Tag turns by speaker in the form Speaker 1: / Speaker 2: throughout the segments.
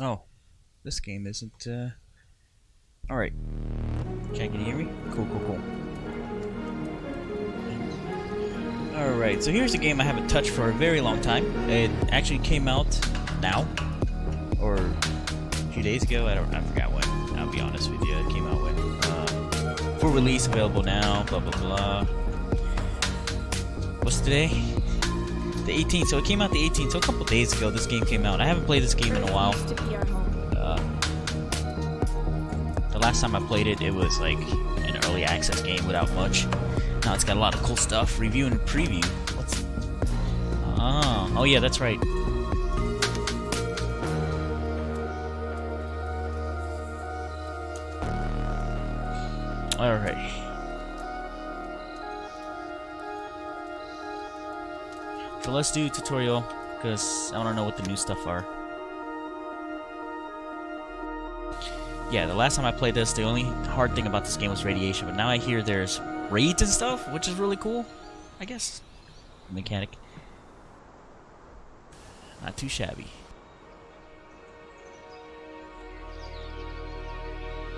Speaker 1: Oh, this game isn't, Alright. Can you hear me? Cool, cool, cool. Alright, so here's a game I haven't touched for a very long time. It actually came out now. Or a few days ago. I forgot when. I'll be honest with you. It came out when. For release, available now, blah, blah, blah. What's today? The 18th. So it came out the 18th. So a couple days ago, this game came out. I haven't played this game in a while. The last time I played it, it was like an early access game without much. Now it's got a lot of cool stuff. Review and preview. What's... Oh yeah, that's right. Alright. So let's do tutorial, because I want to know what the new stuff are. Yeah, the last time I played this, the only hard thing about this game was radiation, but now I hear there's raids and stuff, which is really cool, I guess. Mechanic. Not too shabby.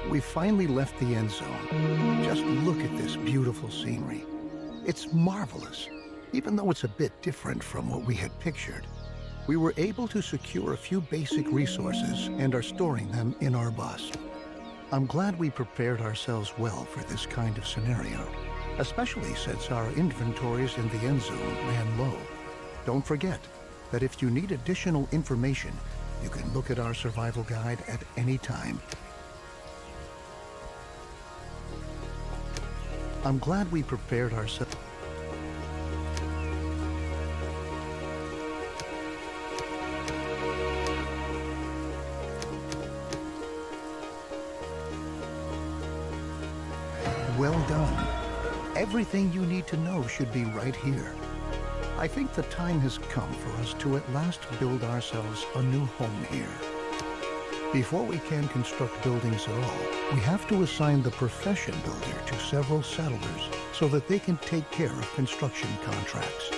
Speaker 2: We finally left the end zone. Just look at this beautiful scenery. It's marvelous, even though it's a bit different from what we had pictured. We were able to secure a few basic resources and are storing them in our bus. I'm glad we prepared ourselves well for this kind of scenario, especially since our inventories in the end zone ran low. Don't forget that if you need additional information, you can look at our survival guide at any time. I'm glad we prepared ourselves. Well done. Everything you need to know should be right here. I think the time has come for us to at last build ourselves a new home here. Before we can construct buildings at all, we have to assign the profession builder to several settlers so that they can take care of construction contracts.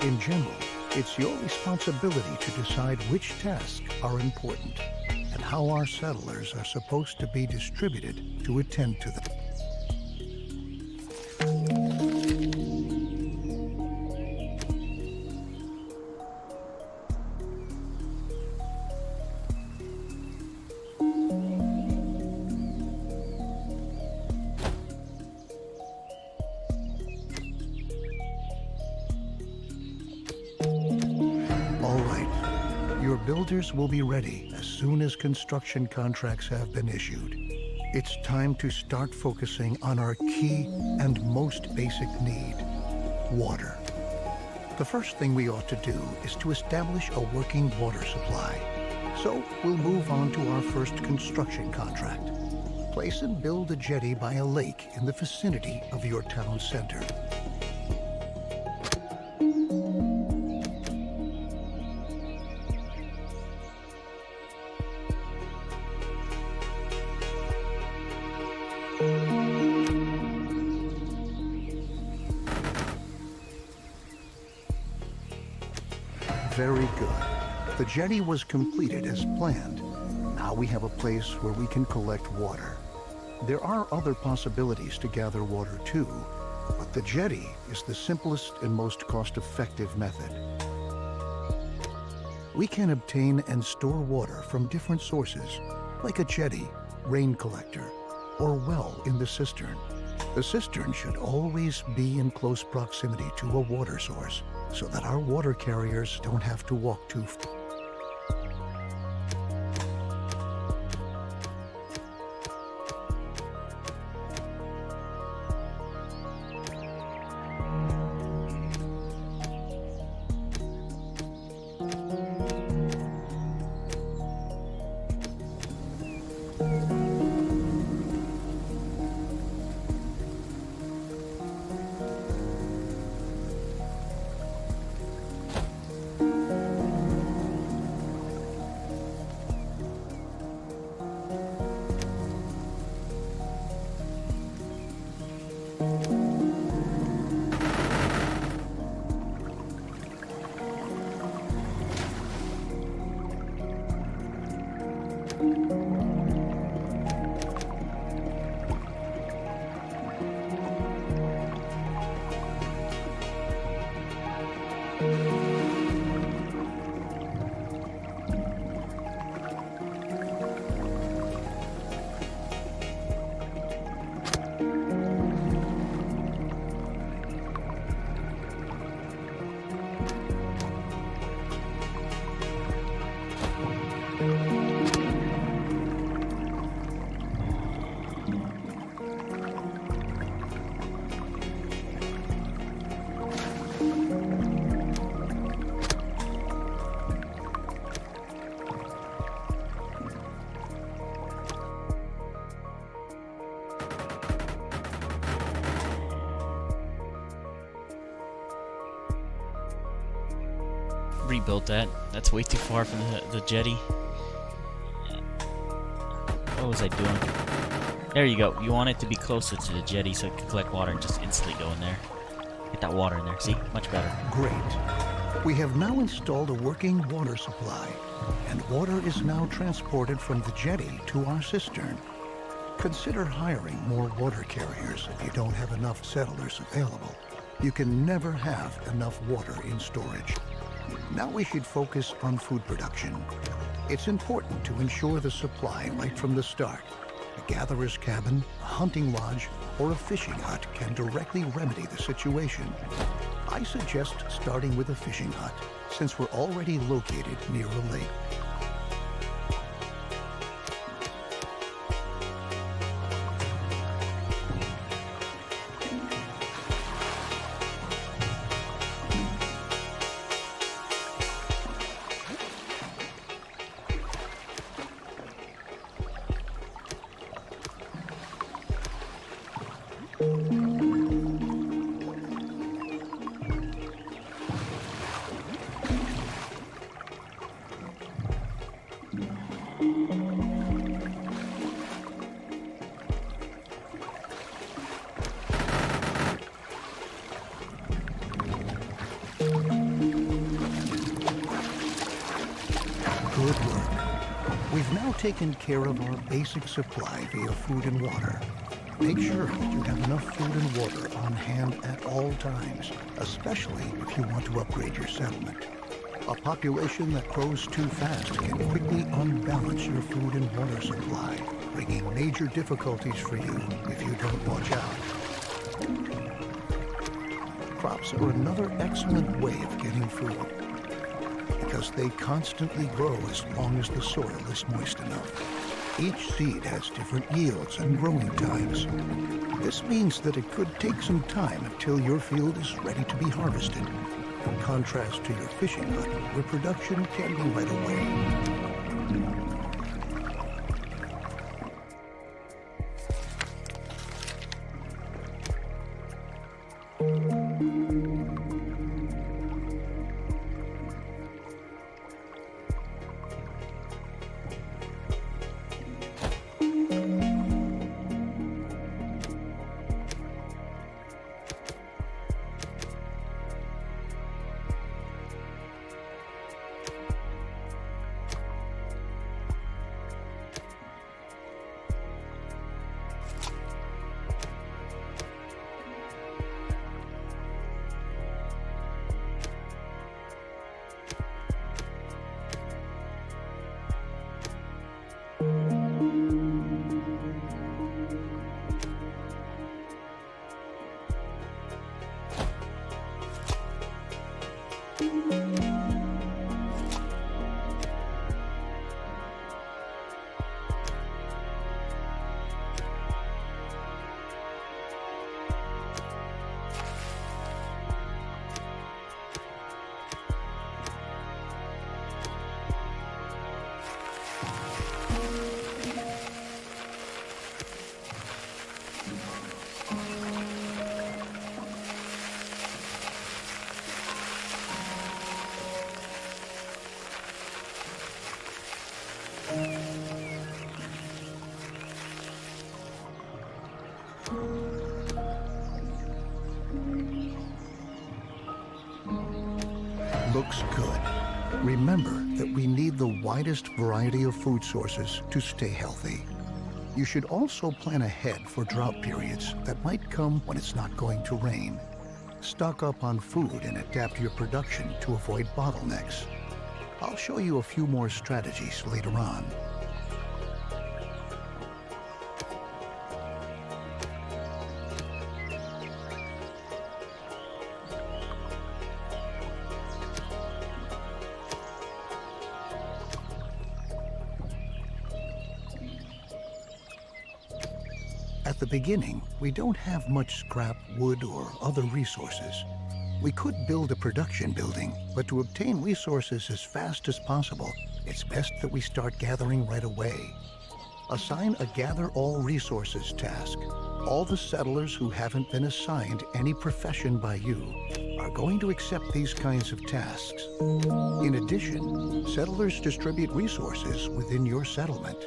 Speaker 2: In general, it's your responsibility to decide which tasks are important and how our settlers are supposed to be distributed to attend to them. Your builders will be ready as soon as construction contracts have been issued. It's time to start focusing on our key and most basic need, water. The first thing we ought to do is to establish a working water supply. So we'll move on to our first construction contract. Place and build a jetty by a lake in the vicinity of your town center. Very good. The jetty was completed as planned. Now we have a place where we can collect water. There are other possibilities to gather water too, but the jetty is the simplest and most cost-effective method. We can obtain and store water from different sources, like a jetty, rain collector, or well in the cistern. The cistern should always be in close proximity to a water source, so that our water carriers don't have to walk too far.
Speaker 1: Rebuilt that. That's way too far from the jetty. What was I doing? There you go. You want it to be closer to the jetty so it can collect water and just instantly go in there. Get that water in there. See? Much better.
Speaker 2: Great. We have now installed a working water supply, and water is now transported from the jetty to our cistern. Consider hiring more water carriers if you don't have enough settlers available. You can never have enough water in storage. Now we should focus on food production. It's important to ensure the supply right from the start. A gatherer's cabin, a hunting lodge, or a fishing hut can directly remedy the situation. I suggest starting with a fishing hut, since we're already located near a lake. Good work. We've now taken care of our basic supply via food and water. Make sure that you have enough food and water on hand at all times, especially if you want to upgrade your settlement. A population that grows too fast can quickly unbalance your food and water supply, bringing major difficulties for you if you don't watch out. Crops are another excellent way of getting food, because they constantly grow as long as the soil is moist enough. Each seed has different yields and growing times. This means that it could take some time until your field is ready to be harvested, in contrast to your fishing hut, where production can be right away. Looks good. Remember that we need the widest variety of food sources to stay healthy. You should also plan ahead for drought periods that might come when it's not going to rain. Stock up on food and adapt your production to avoid bottlenecks. I'll show you a few more strategies later on. At the beginning, we don't have much scrap, wood, or other resources. We could build a production building, but to obtain resources as fast as possible, it's best that we start gathering right away. Assign a Gather All Resources task. All the settlers who haven't been assigned any profession by you are going to accept these kinds of tasks. In addition, settlers distribute resources within your settlement.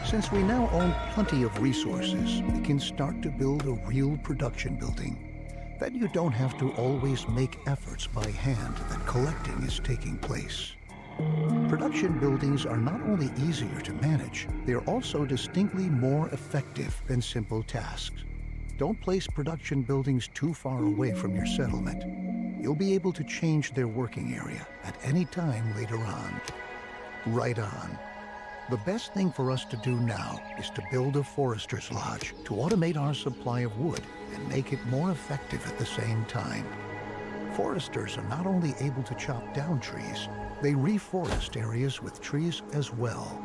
Speaker 2: Since we now own plenty of resources, we can start to build a real production building. Then you don't have to always make efforts by hand that collecting is taking place. Production buildings are not only easier to manage, they are also distinctly more effective than simple tasks. Don't place production buildings too far away from your settlement. You'll be able to change their working area at any time later on. Right on. The best thing for us to do now is to build a forester's lodge to automate our supply of wood and make it more effective at the same time. Foresters are not only able to chop down trees, they reforest areas with trees as well.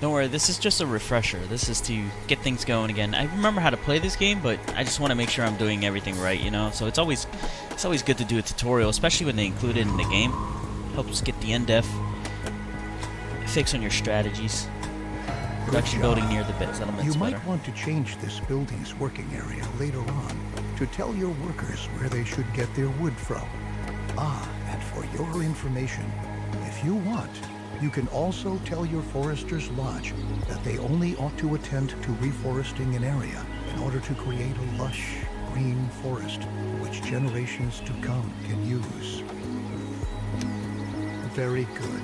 Speaker 1: Don't worry, this is just a refresher. This is to get things going again. I remember how to play this game, but I just want to make sure I'm doing everything right, you know? So it's always good to do a tutorial, especially when they include it in the game. Helps get the end-def fix on your strategies. Production building near the settlements.
Speaker 2: You might want to change this building's working area later on to tell your workers where they should get their wood from. Ah, and for your information, if you want, you can also tell your forester's lodge that they only ought to attend to reforesting an area in order to create a lush, green forest which generations to come can use. Very good.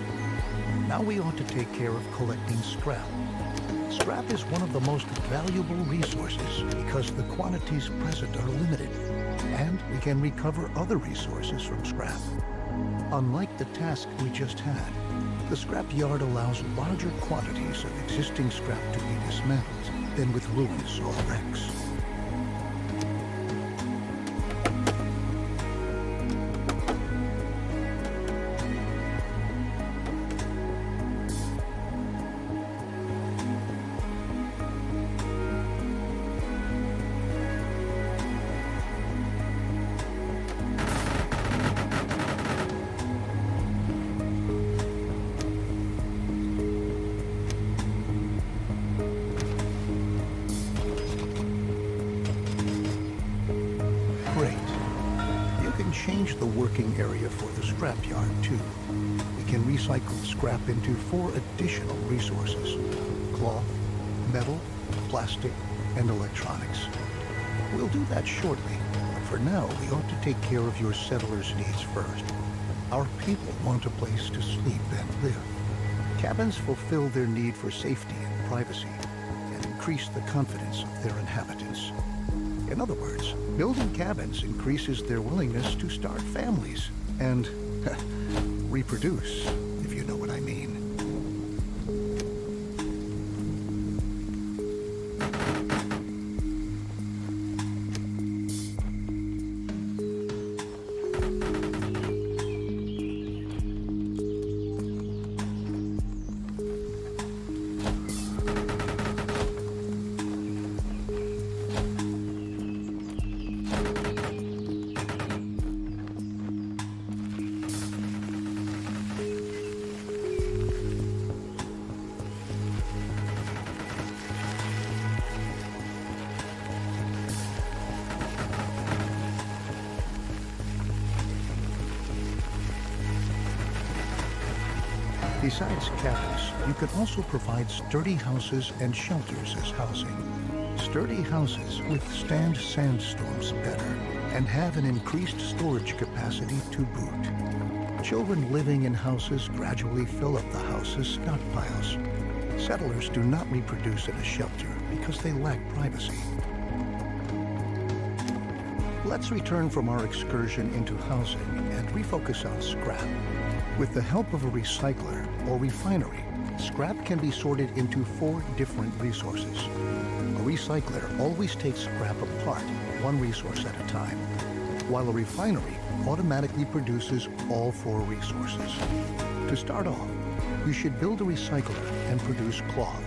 Speaker 2: Now we ought to take care of collecting scrap. Scrap is one of the most valuable resources because the quantities present are limited, and we can recover other resources from scrap. Unlike the task we just had, the scrap yard allows larger quantities of existing scrap to be dismantled than with ruins or wrecks. Change the working area for the scrapyard too. We can recycle scrap into 4 additional resources: cloth, metal, plastic, and electronics. We'll do that shortly, but for now we ought to take care of your settlers' needs first. Our people want a place to sleep and live. Cabins fulfill their need for safety and privacy and increase the confidence of their inhabitants. In other words, building cabins increases their willingness to start families and reproduce, if you know what I mean. Besides cabins, you can also provide sturdy houses and shelters as housing. Sturdy houses withstand sandstorms better and have an increased storage capacity to boot. Children living in houses gradually fill up the house's stockpiles. Settlers do not reproduce in a shelter because they lack privacy. Let's return from our excursion into housing and refocus on scrap. With the help of a recycler or refinery, scrap can be sorted into 4 different resources. A recycler always takes scrap apart, one resource at a time, while a refinery automatically produces all 4 resources. To start off, you should build a recycler and produce cloth.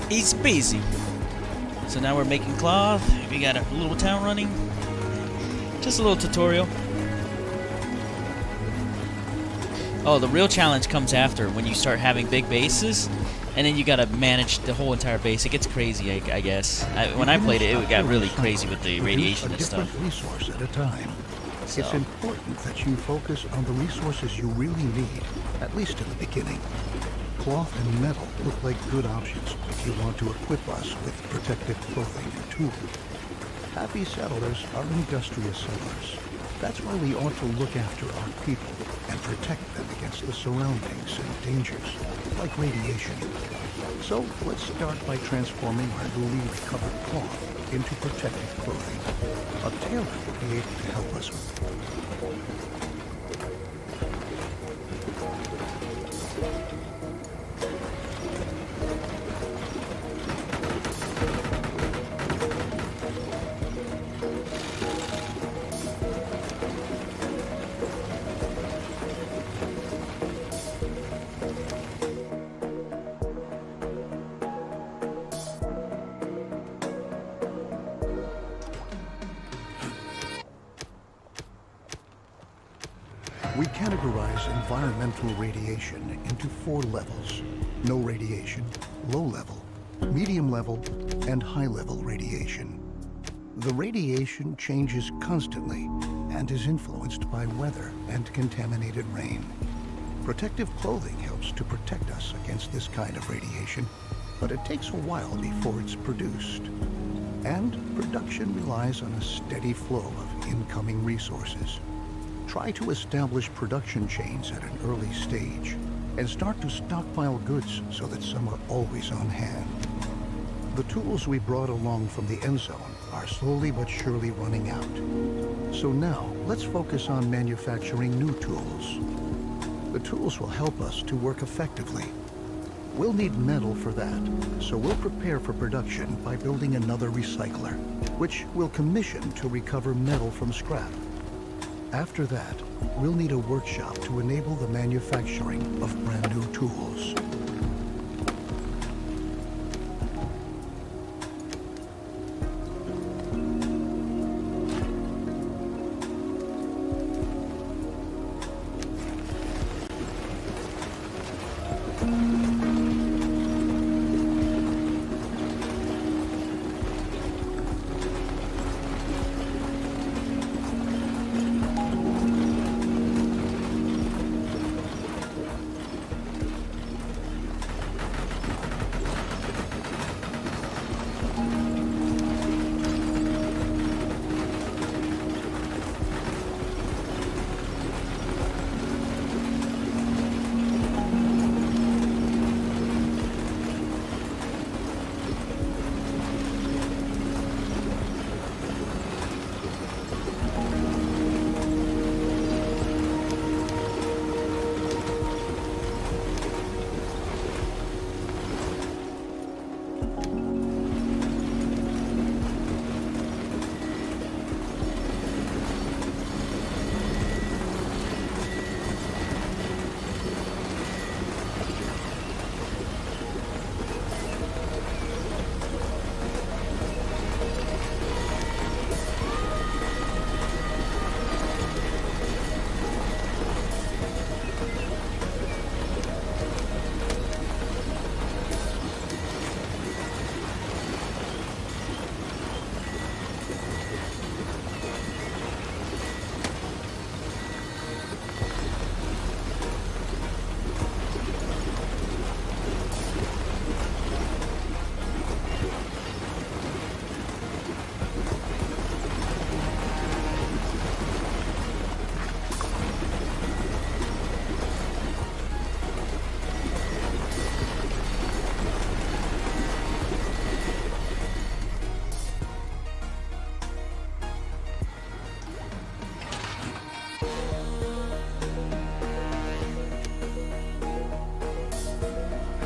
Speaker 1: He's busy. So now we're making cloth. We got a little town running. Just a little tutorial. Oh, the real challenge comes after when you start having big bases, and then you gotta manage the whole entire base. It gets crazy, I guess. When I played it, it got really crazy with the radiation and stuff.
Speaker 2: A resource at a time.
Speaker 1: So.
Speaker 2: It's important that you focus on the resources you really need, at least in the beginning. Cloth and metal look like good options if you want to equip us with protective clothing and tools. Happy settlers are industrious settlers. That's why we ought to look after our people and protect them against the surroundings and dangers, like radiation. So let's start by transforming our newly recovered cloth into protective clothing. A tailor will be able to help us with it. We categorize environmental radiation into 4 levels: no radiation, low level, medium level, and high level radiation. The radiation changes constantly and is influenced by weather and contaminated rain. Protective clothing helps to protect us against this kind of radiation, but it takes a while before it's produced. And production relies on a steady flow of incoming resources. Try to establish production chains at an early stage and start to stockpile goods so that some are always on hand. The tools we brought along from the Endzone are slowly but surely running out. So now, let's focus on manufacturing new tools. The tools will help us to work effectively. We'll need metal for that, so we'll prepare for production by building another recycler, which we'll commission to recover metal from scrap. After that, we'll need a workshop to enable the manufacturing of brand new tools.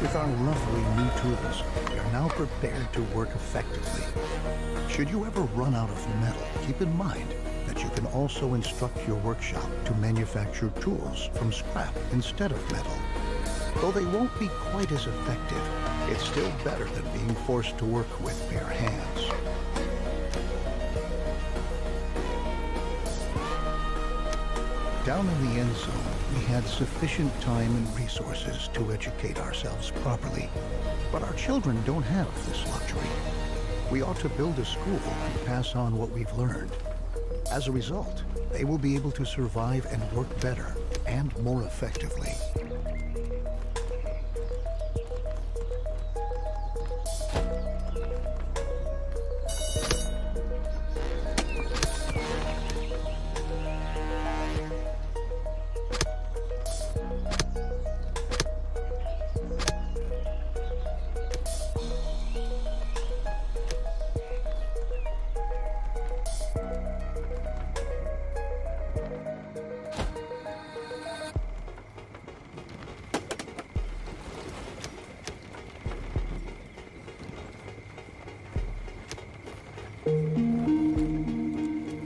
Speaker 2: With our lovely new tools, we are now prepared to work effectively. Should you ever run out of metal, keep in mind that you can also instruct your workshop to manufacture tools from scrap instead of metal. Though they won't be quite as effective, it's still better than being forced to work with bare hands. Down in the Endzone, we had sufficient time and resources to educate ourselves properly. But our children don't have this luxury. We ought to build a school and pass on what we've learned. As a result, they will be able to survive and work better and more effectively.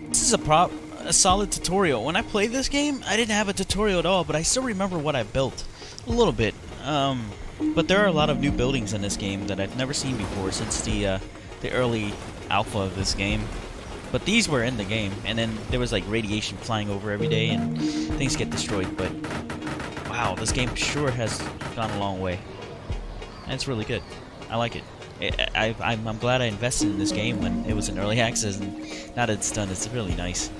Speaker 1: This is a solid tutorial. When I played this game, I didn't have a tutorial at all, but I still remember what I built a little bit. But there are a lot of new buildings in this game that I've never seen before since the early alpha of this game. But these were in the game, and then there was like radiation flying over every day, and things get destroyed. But wow, this game sure has gone a long way, and it's really good. I like it. I'm glad I invested in this game when it was in early access, and now that it's done, it's really nice.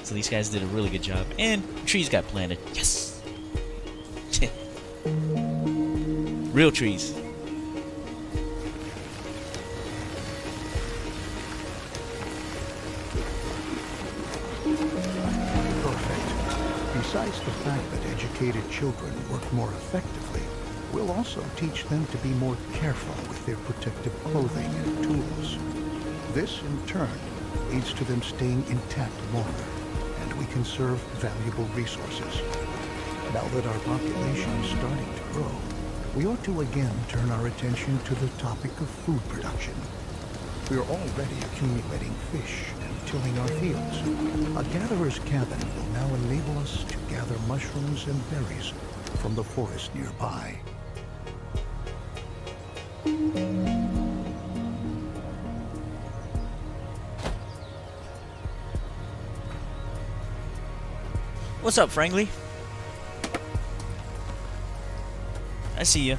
Speaker 1: So these guys did a really good job, and trees got planted. Yes! Real trees.
Speaker 2: Perfect. Besides the fact that educated children work more effectively, we'll also teach them to be more careful with their protective clothing and tools. This, in turn, leads to them staying intact longer, and we conserve valuable resources. Now that our population is starting to grow, we ought to again turn our attention to the topic of food production. We are already accumulating fish and tilling our fields. A gatherer's cabin will now enable us to gather mushrooms and berries from the forest nearby.
Speaker 1: What's up, Franklin? I see you.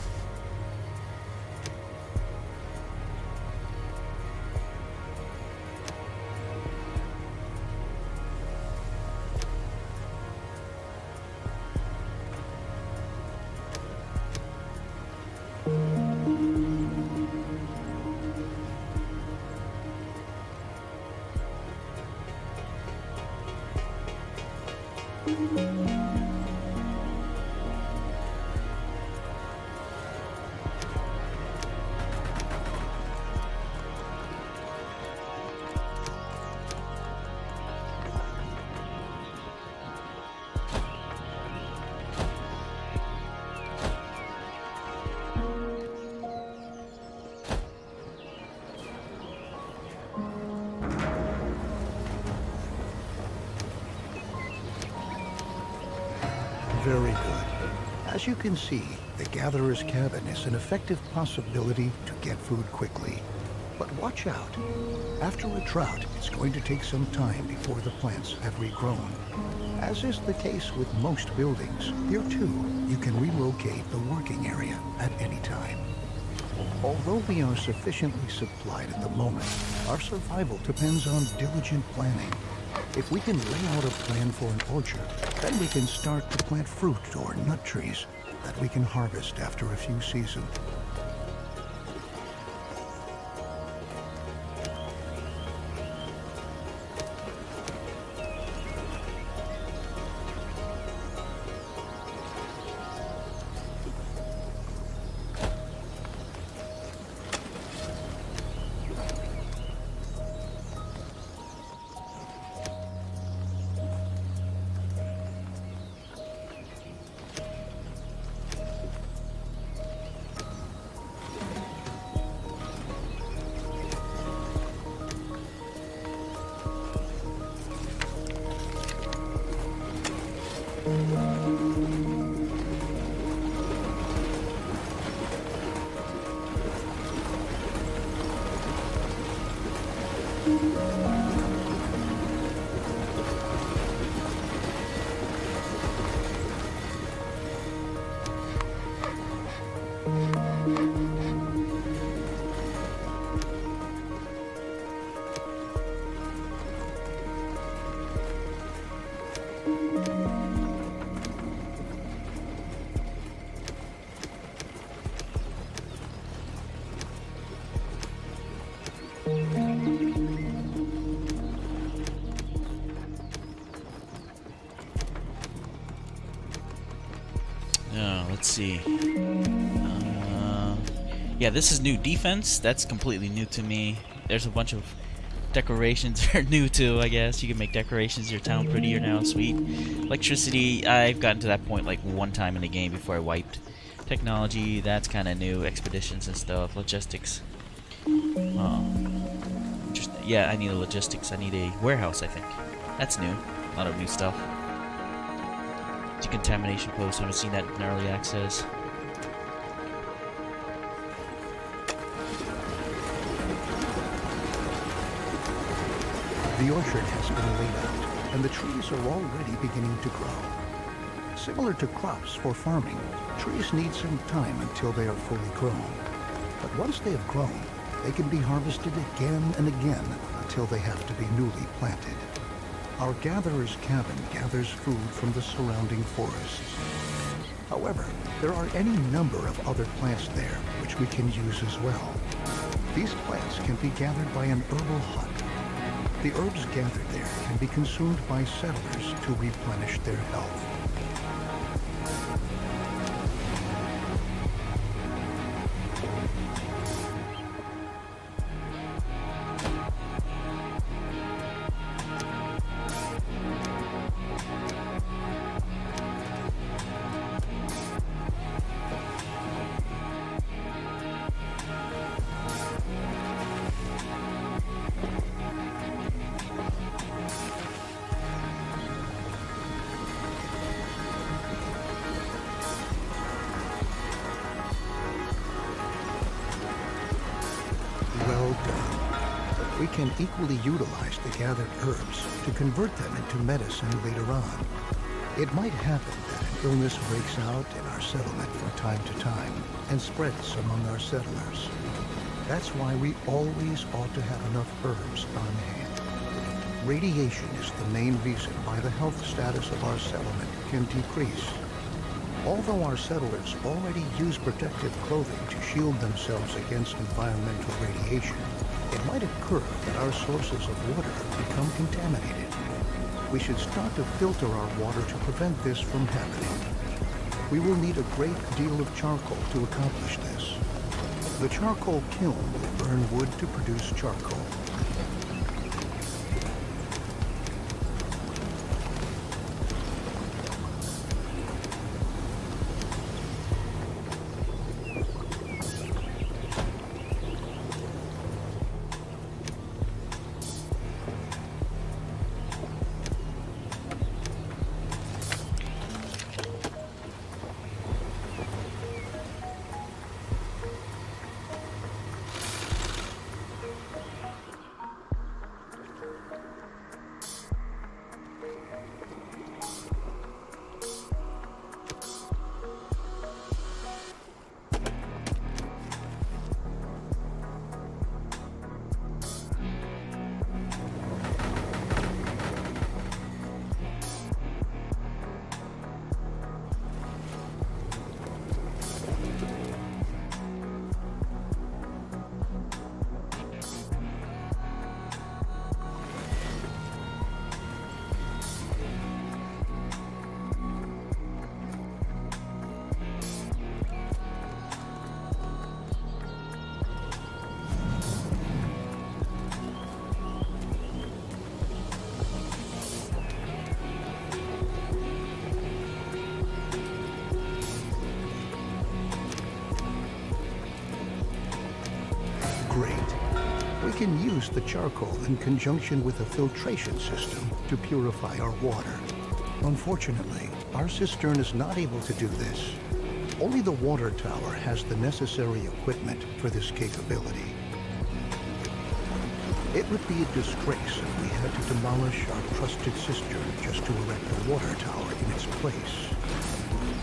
Speaker 2: Very good. As you can see, the gatherer's cabin is an effective possibility to get food quickly. But watch out. After a drought, it's going to take some time before the plants have regrown. As is the case with most buildings, here too, you can relocate the working area at any time. Although we are sufficiently supplied at the moment, our survival depends on diligent planning. If we can lay out a plan for an orchard, then we can start to plant fruit or nut trees that we can harvest after a few seasons.
Speaker 1: Let's see. Yeah, this is new defense. That's completely new to me. There's a bunch of decorations that are new too, I guess. You can make decorations of your town prettier now. Sweet. Electricity, I've gotten to that point like one time in the game before I wiped. Technology, that's kind of new. Expeditions and stuff. Logistics. Yeah, I need a logistics. I need a warehouse, I think. That's new. A lot of new stuff. Decontamination post. I haven't seen that in early access.
Speaker 2: The orchard has been laid out, and the trees are already beginning to grow. Similar to crops for farming, trees need some time until they are fully grown. But once they have grown, they can be harvested again and again until they have to be newly planted. Our gatherer's cabin gathers food from the surrounding forests. However, there are any number of other plants there which we can use as well. These plants can be gathered by an herbal hut. The herbs gathered there can be consumed by settlers to replenish their health. We can equally utilize the gathered herbs to convert them into medicine later on. It might happen that an illness breaks out in our settlement from time to time and spreads among our settlers. That's why we always ought to have enough herbs on hand. Radiation is the main reason why the health status of our settlement can decrease. Although our settlers already use protective clothing to shield themselves against environmental radiation, it might occur that our sources of water become contaminated. We should start to filter our water to prevent this from happening. We will need a great deal of charcoal to accomplish this. The charcoal kiln will burn wood to produce charcoal. We can use the charcoal in conjunction with a filtration system to purify our water. Unfortunately, our cistern is not able to do this. Only the water tower has the necessary equipment for this capability. It would be a disgrace if we had to demolish our trusted cistern just to erect a water tower in its place.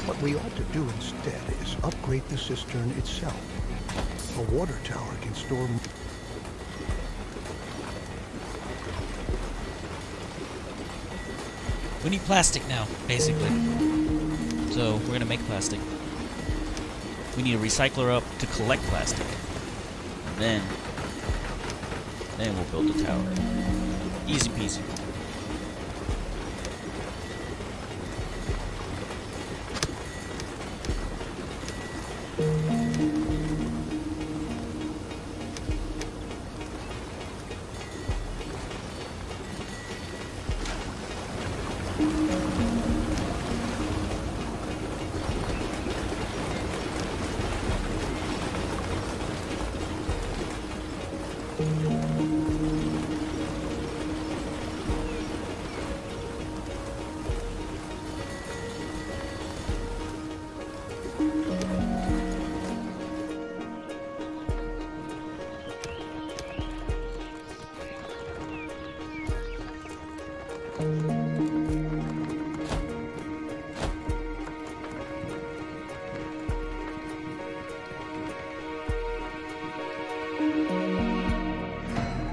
Speaker 2: What we ought to do instead is upgrade the cistern itself. A water tower can store...
Speaker 1: We need plastic now, basically. So we're gonna make plastic. We need a recycler up to collect plastic. Then we'll build a tower. Easy peasy.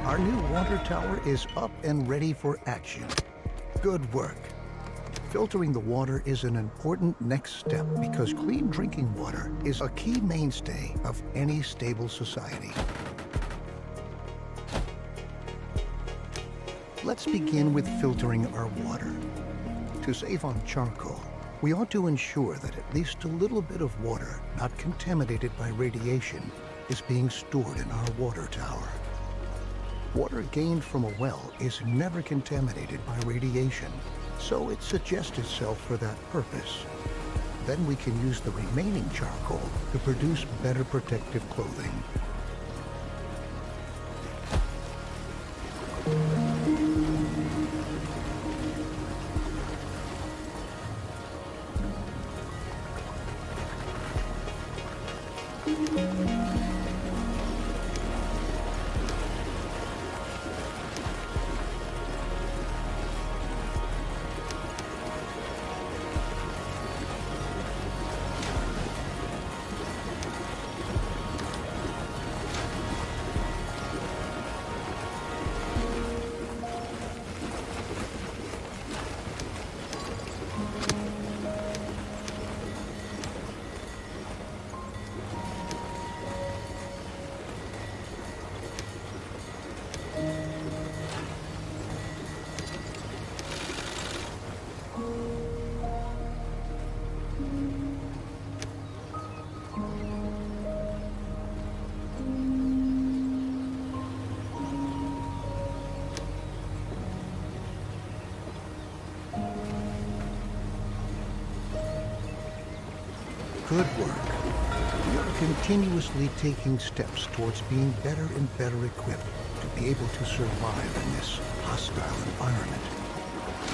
Speaker 2: Our new water tower is up and ready for action. Good work. Filtering the water is an important next step because clean drinking water is a key mainstay of any stable society. Let's begin with filtering our water. To save on charcoal, we ought to ensure that at least a little bit of water not contaminated by radiation is being stored in our water tower. Water gained from a well is never contaminated by radiation, so it suggests itself for that purpose. Then we can use the remaining charcoal to produce better protective clothing. Good work. We are continuously taking steps towards being better and better equipped to be able to survive in this hostile environment.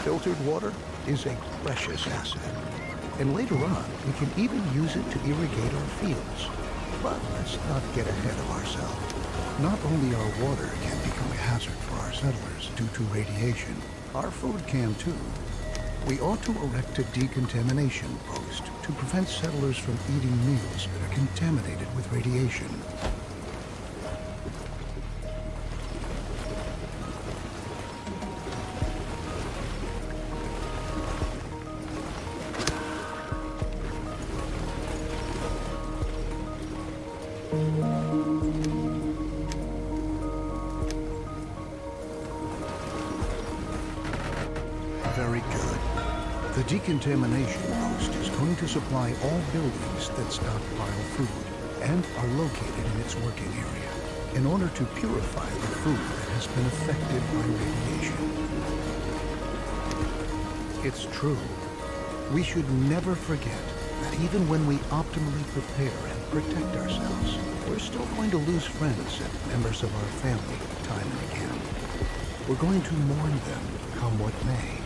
Speaker 2: Filtered water is a precious asset, and later on we can even use it to irrigate our fields. But let's not get ahead of ourselves. Not only our water can become a hazard for our settlers due to radiation, our food can too. We ought to erect a decontamination post to prevent settlers from eating meals that are contaminated with radiation. Very good. The decontamination post is going to supply all buildings that stockpile food and are located in its working area in order to purify the food that has been affected by radiation. It's true. We should never forget that even when we optimally prepare and protect ourselves, we're still going to lose friends and members of our family time and again. We're going to mourn them, come what may.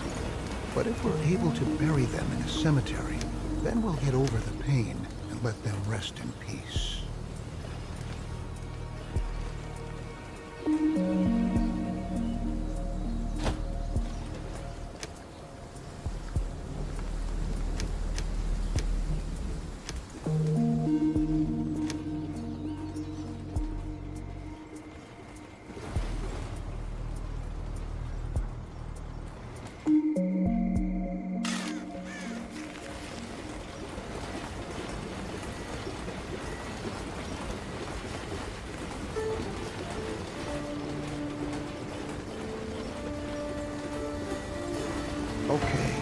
Speaker 2: But if we're able to bury them in a cemetery, then we'll get over the pain and let them rest in peace. Okay,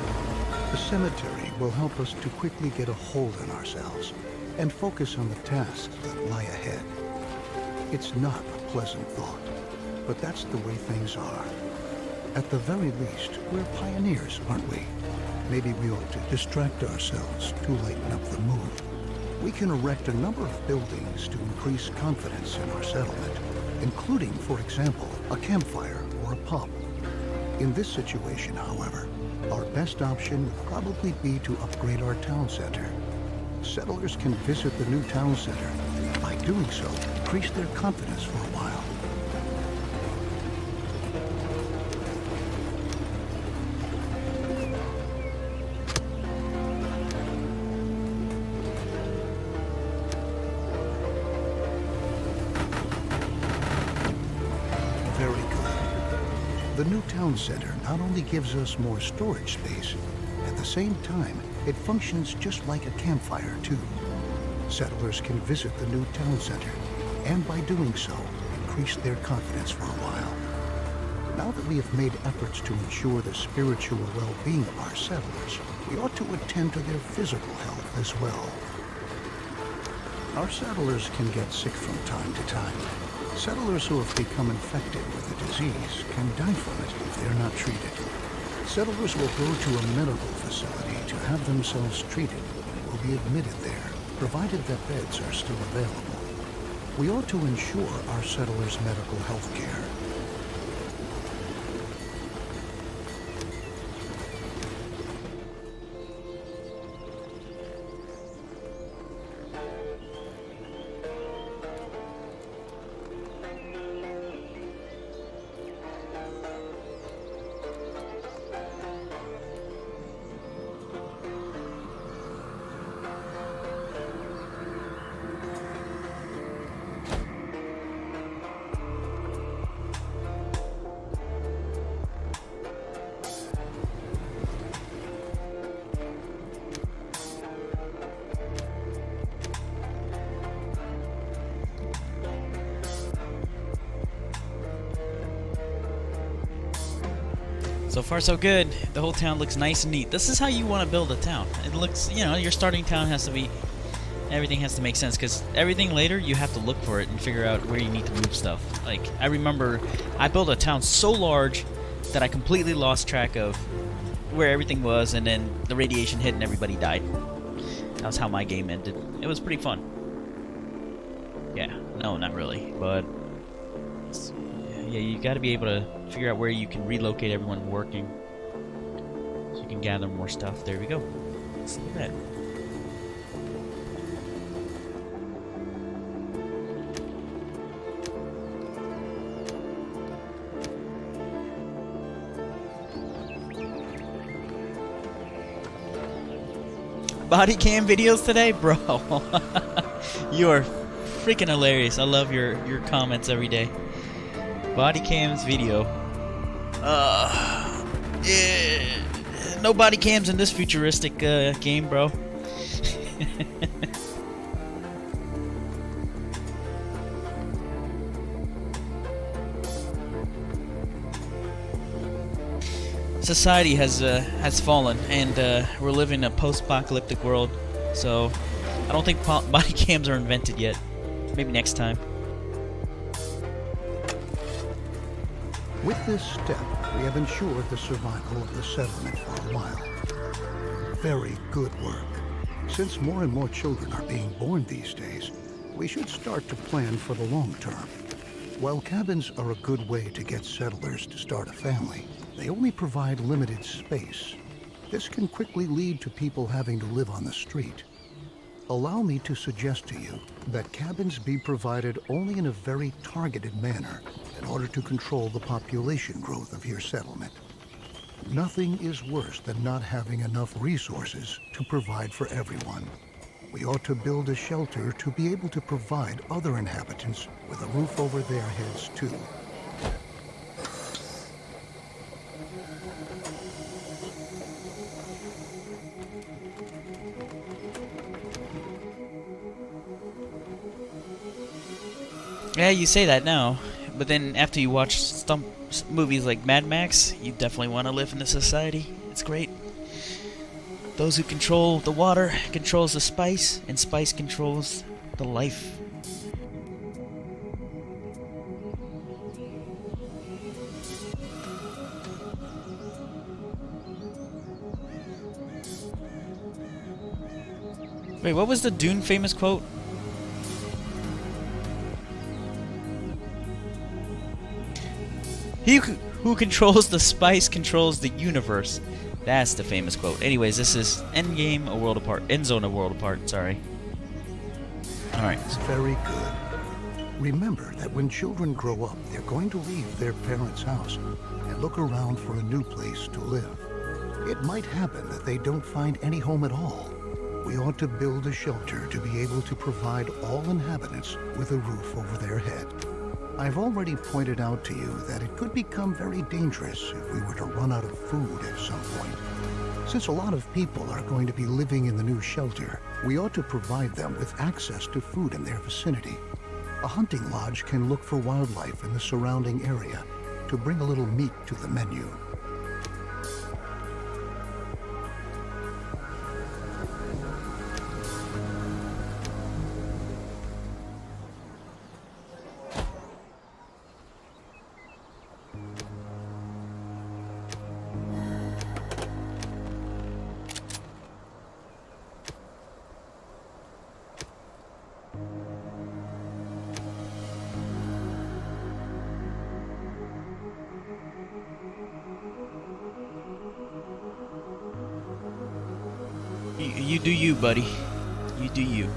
Speaker 2: the cemetery will help us to quickly get a hold on ourselves and focus on the tasks that lie ahead. It's not a pleasant thought, but that's the way things are. At the very least, we're pioneers, aren't we? Maybe we ought to distract ourselves to lighten up the mood. We can erect a number of buildings to increase confidence in our settlement, including, for example, a campfire or a pub. In this situation, however, our best option would probably be to upgrade our town center. Settlers can visit the new town center. By doing so, increase their confidence for a while. Very good. The new town center not only gives us more storage space, at the same time, it functions just like a campfire, too. Settlers can visit the new town center, and by doing so, increase their confidence for a while. Now that we have made efforts to ensure the spiritual well-being of our settlers, we ought to attend to their physical health as well. Our settlers can get sick from time to time. Settlers who have become infected with the disease can die from it if they're not treated. Settlers will go to a medical facility to have themselves treated and will be admitted there, provided that beds are still available. We ought to ensure our settlers' medical health care.
Speaker 1: So far, so good. The whole town looks nice and neat. This is how you want to build a town. It looks, you know, your starting town has to be, everything has to make sense, because everything later, you have to look for it and figure out where you need to move stuff. Like, I remember I built a town so large that I completely lost track of where everything was, and then the radiation hit and everybody died. That was how my game ended. It was pretty fun. Yeah, no, not really, but yeah, you got to be able to figure out where you can relocate everyone working, so you can gather more stuff. There we go. Let's look at that. Body cam videos today, bro. You are freaking hilarious. I love your comments every day. Body cams video. Yeah, no body cams in this futuristic game, bro. Society has fallen, and we're living in a post-apocalyptic world. So I don't think body cams are invented yet. Maybe next time.
Speaker 2: With this step, we have ensured the survival of the settlement for a while. Very good work. Since more and more children are being born these days, we should start to plan for the long term. While cabins are a good way to get settlers to start a family, they only provide limited space. This can quickly lead to people having to live on the street. Allow me to suggest to you that cabins be provided only in a very targeted manner in order to control the population growth of your settlement. Nothing is worse than not having enough resources to provide for everyone. We ought to build a shelter to be able to provide other inhabitants with a roof over their heads too.
Speaker 1: Yeah, you say that now, but then after you watch movies like Mad Max, you definitely want to live in a society. It's great. Those who control the water controls the spice, and spice controls the life. Wait, what was the Dune famous quote? He who controls the spice controls the universe. That's the famous quote. Anyways, this is Endgame, a world apart. Endzone, a world apart. Sorry. All right.
Speaker 2: Very good. Remember that when children grow up, they're going to leave their parents' house and look around for a new place to live. It might happen that they don't find any home at all. We ought to build a shelter to be able to provide all inhabitants with a roof over their head. I've already pointed out to you that it could become very dangerous if we were to run out of food at some point. Since a lot of people are going to be living in the new shelter, we ought to provide them with access to food in their vicinity. A hunting lodge can look for wildlife in the surrounding area to bring a little meat to the menu.
Speaker 1: You do you, buddy. You do you.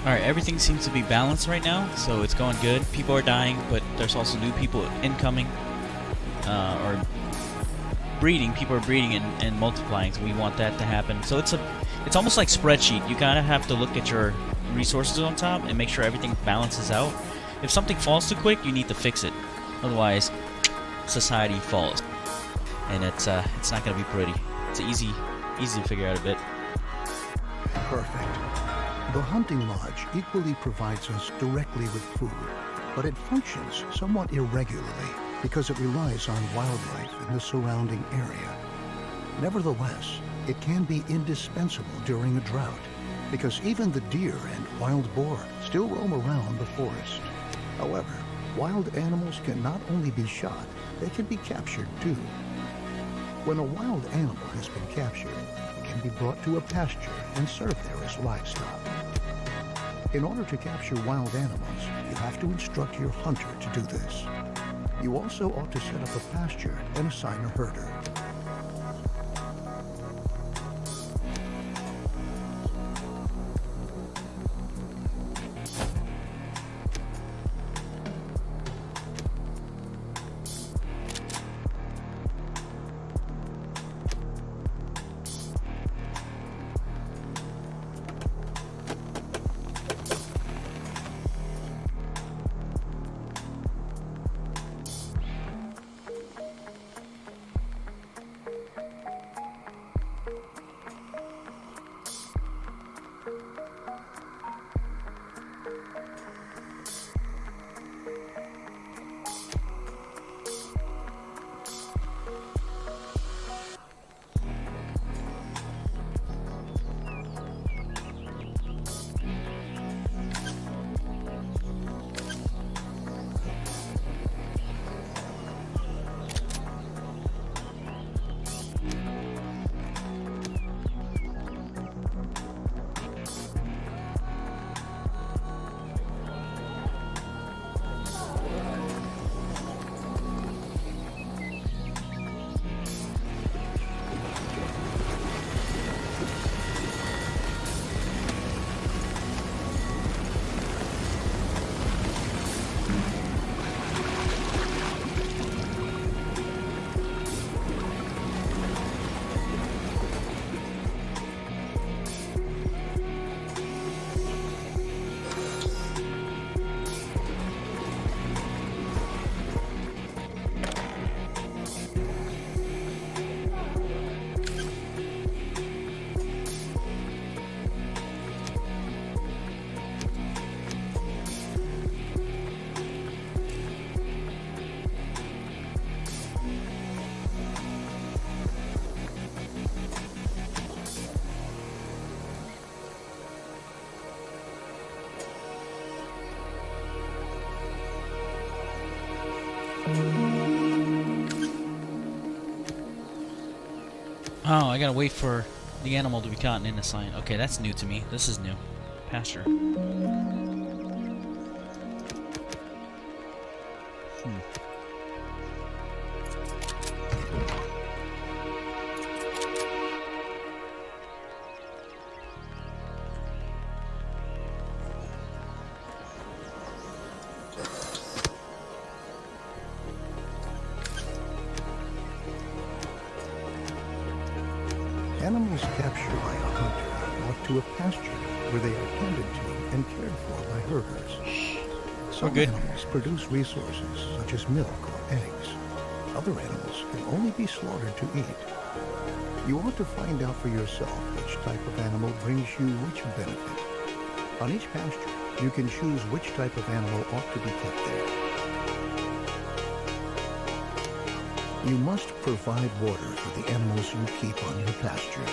Speaker 1: Alright, everything seems to be balanced right now, so it's going good. People are dying, but there's also new people incoming. Or breeding. People are breeding and multiplying, so we want that to happen. So it's almost like spreadsheet. You gotta have to look at your resources on top and make sure everything balances out. If something falls too quick, you need to fix it. Otherwise, society falls. And it's not gonna be pretty. It's easy to figure out a bit.
Speaker 2: Perfect. The hunting lodge equally provides us directly with food, but it functions somewhat irregularly because it relies on wildlife in the surrounding area. Nevertheless, it can be indispensable during a drought because even the deer and wild boar still roam around the forest. However, wild animals can not only be shot, they can be captured too. When a wild animal has been captured, it can be brought to a pasture and served there as livestock. In order to capture wild animals, you have to instruct your hunter to do this. You also ought to set up a pasture and assign a herder.
Speaker 1: Oh, I gotta wait for the animal to be caught and assigned. Okay, that's new to me. This is new. Pasture.
Speaker 2: Animals captured by a hunter are brought to a pasture where they are tended to and cared for by herders. Some animals produce resources such as milk or eggs. Other animals can only be slaughtered to eat. You ought to find out for yourself which type of animal brings you which benefit. On each pasture, you can choose which type of animal ought to be kept there. You must provide water for the animals you keep on your pasture.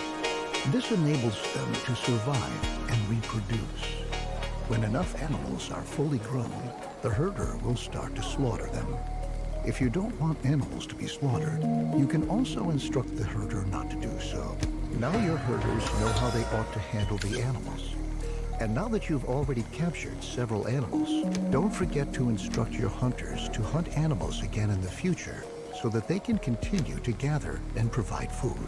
Speaker 2: This enables them to survive and reproduce. When enough animals are fully grown, the herder will start to slaughter them. If you don't want animals to be slaughtered, you can also instruct the herder not to do so. Now your herders know how they ought to handle the animals. And now that you've already captured several animals, don't forget to instruct your hunters to hunt animals again in the future so that they can continue to gather and provide food.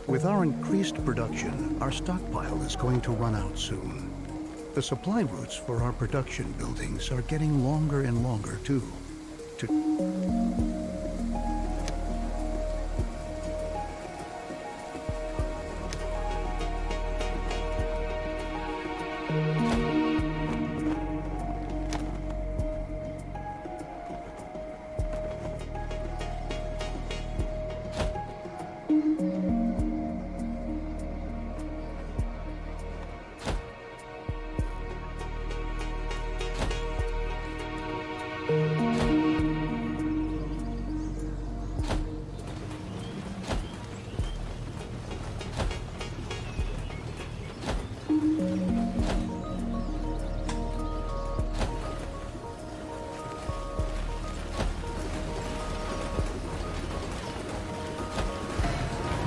Speaker 2: With our increased production, our stockpile is going to run out soon. The supply routes for our production buildings are getting longer and longer, too.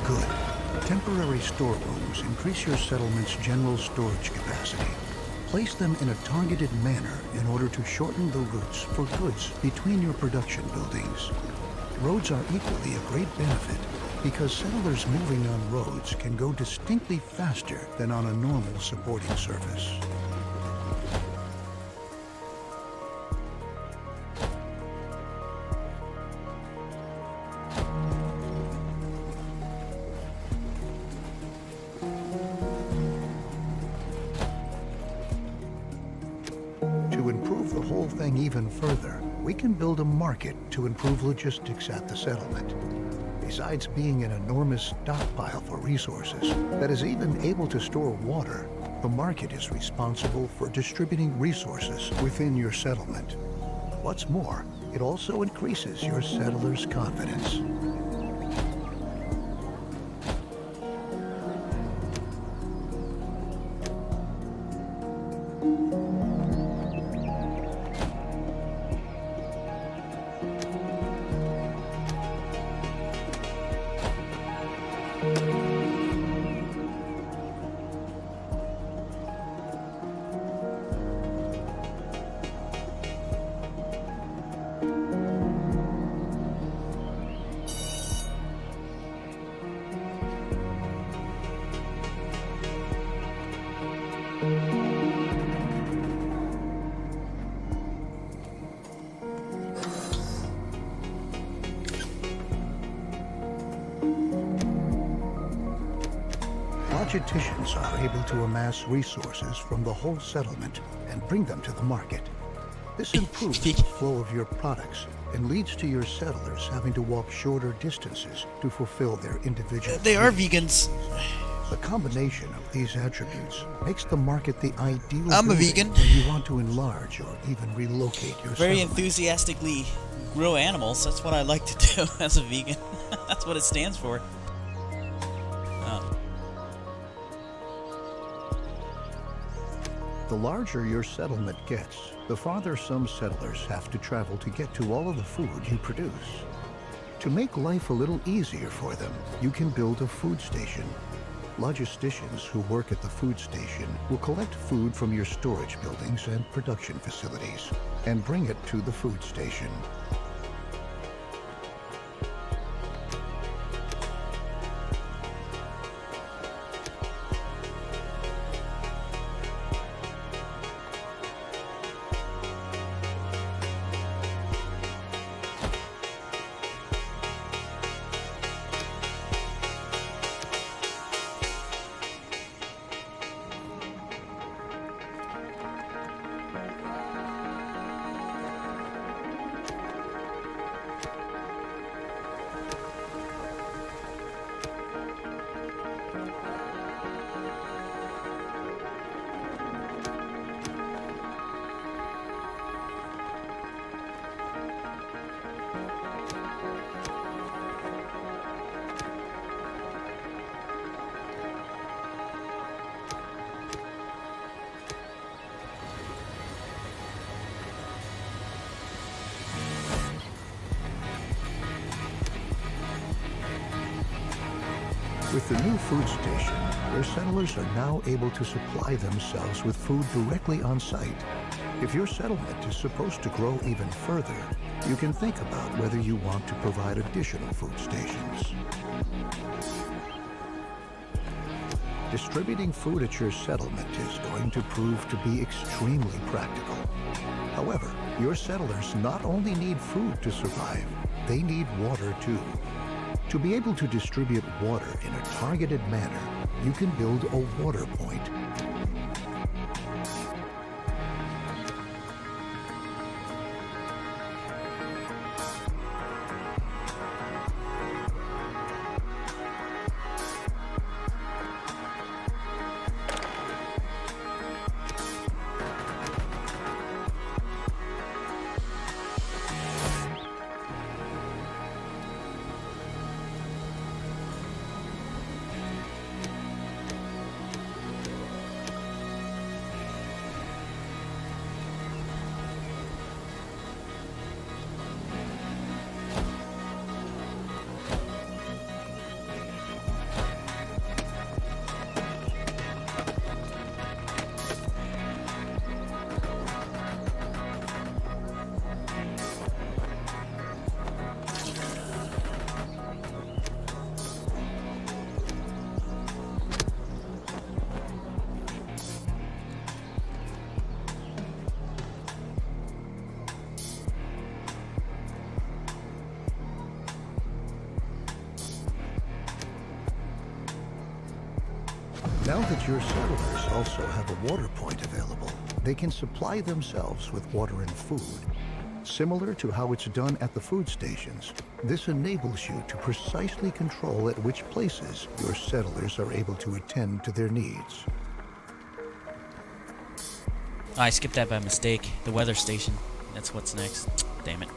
Speaker 2: Good. Temporary storerooms increase your settlement's general storage capacity. Place them in a targeted manner in order to shorten the routes for goods between your production buildings. Roads are equally a great benefit because settlers moving on roads can go distinctly faster than on a normal supporting surface. To improve the whole thing even further, we can build a market to improve logistics at the settlement. Besides being an enormous stockpile for resources that is even able to store water, the market is responsible for distributing resources within your settlement. What's more, it also increases your settlers' confidence. Logisticians are able to amass resources from the whole settlement and bring them to the market. This improves the flow of your products and leads to your settlers having to walk shorter distances to fulfill their individual
Speaker 1: They are
Speaker 2: needs.
Speaker 1: vegans.
Speaker 2: The combination of these attributes makes the market the ideal
Speaker 1: I'm a
Speaker 2: building
Speaker 1: vegan.
Speaker 2: when you want to enlarge or even relocate your
Speaker 1: Very
Speaker 2: settlement.
Speaker 1: enthusiastically grow animals. That's what I like to do as a vegan. That's what it stands for. Oh.
Speaker 2: The larger your settlement gets, the farther some settlers have to travel to get to all of the food you produce. To make life a little easier for them, you can build a food station. Logisticians who work at the food station will collect food from your storage buildings and production facilities and bring it to the food station. With the new food station, your settlers are now able to supply themselves with food directly on site. If your settlement is supposed to grow even further, you can think about whether you want to provide additional food stations. Distributing food at your settlement is going to prove to be extremely practical. However, your settlers not only need food to survive, they need water too. To be able to distribute water in a targeted manner, you can build a water point. Now that your settlers also have a water point available, they can supply themselves with water and food. Similar to how it's done at the food stations, this enables you to precisely control at which places your settlers are able to attend to their needs.
Speaker 1: I skipped that by mistake. The weather station. That's what's next. Damn it.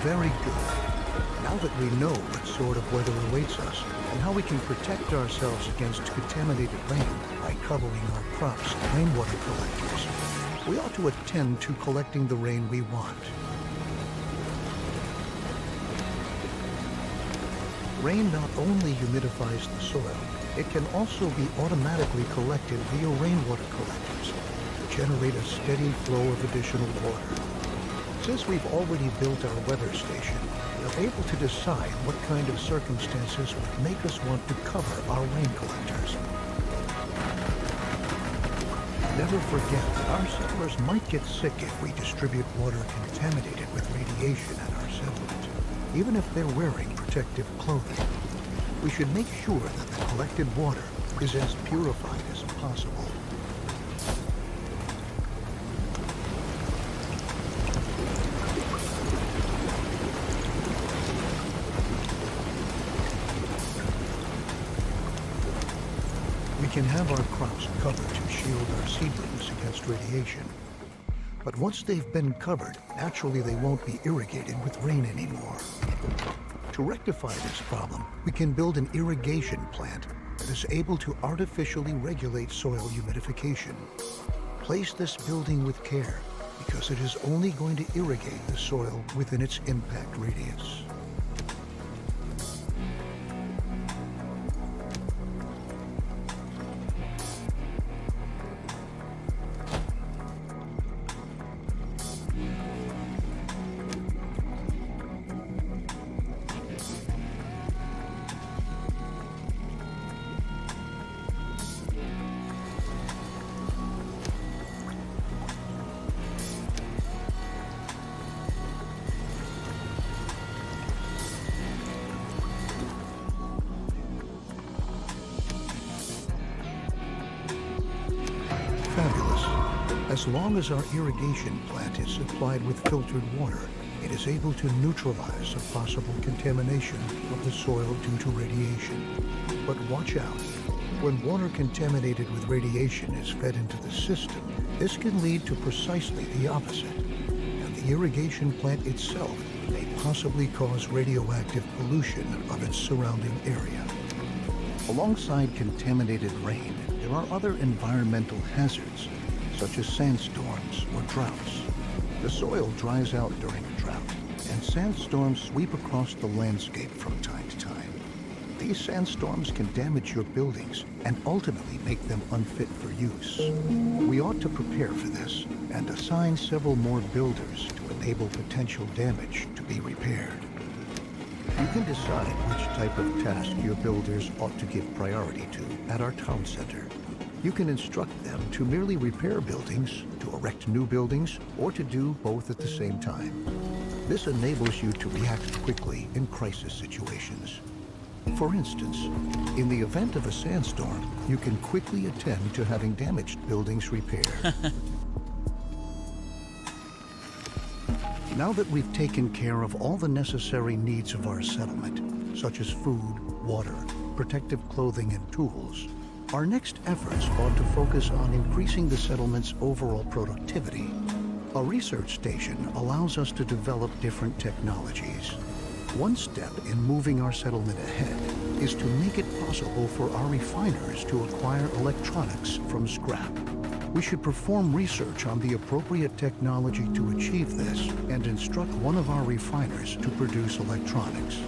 Speaker 2: Very good. Now that we know what sort of weather awaits us and how we can protect ourselves against contaminated rain by covering our crops and rainwater collectors, we ought to attend to collecting the rain we want. Rain not only humidifies the soil, it can also be automatically collected via rainwater collectors to generate a steady flow of additional water. Since we've already built our weather station, we're able to decide what kind of circumstances would make us want to cover our rain collectors. Never forget that our settlers might get sick if we distribute water contaminated with radiation at our settlement, even if they're wearing protective clothing. We should make sure that the collected water is as purified as possible. We can have our crops covered to shield our seedlings against radiation. But once they've been covered, naturally they won't be irrigated with rain anymore. To rectify this problem, we can build an irrigation plant that is able to artificially regulate soil humidification. Place this building with care, because it is only going to irrigate the soil within its impact radius. As long as our irrigation plant is supplied with filtered water, it is able to neutralize a possible contamination of the soil due to radiation. But watch out. When water contaminated with radiation is fed into the system, this can lead to precisely the opposite. And the irrigation plant itself may possibly cause radioactive pollution of its surrounding area. Alongside contaminated rain, there are other environmental hazards, such as sandstorms or droughts. The soil dries out during a drought, and sandstorms sweep across the landscape from time to time. These sandstorms can damage your buildings and ultimately make them unfit for use. We ought to prepare for this and assign several more builders to enable potential damage to be repaired. You can decide which type of task your builders ought to give priority to at our town center. You can instruct them to merely repair buildings, to erect new buildings, or to do both at the same time. This enables you to react quickly in crisis situations. For instance, in the event of a sandstorm, you can quickly attend to having damaged buildings repaired. Now that we've taken care of all the necessary needs of our settlement, such as food, water, protective clothing, and tools, our next efforts ought to focus on increasing the settlement's overall productivity. A research station allows us to develop different technologies. One step in moving our settlement ahead is to make it possible for our refiners to acquire electronics from scrap. We should perform research on the appropriate technology to achieve this and instruct one of our refiners to produce electronics.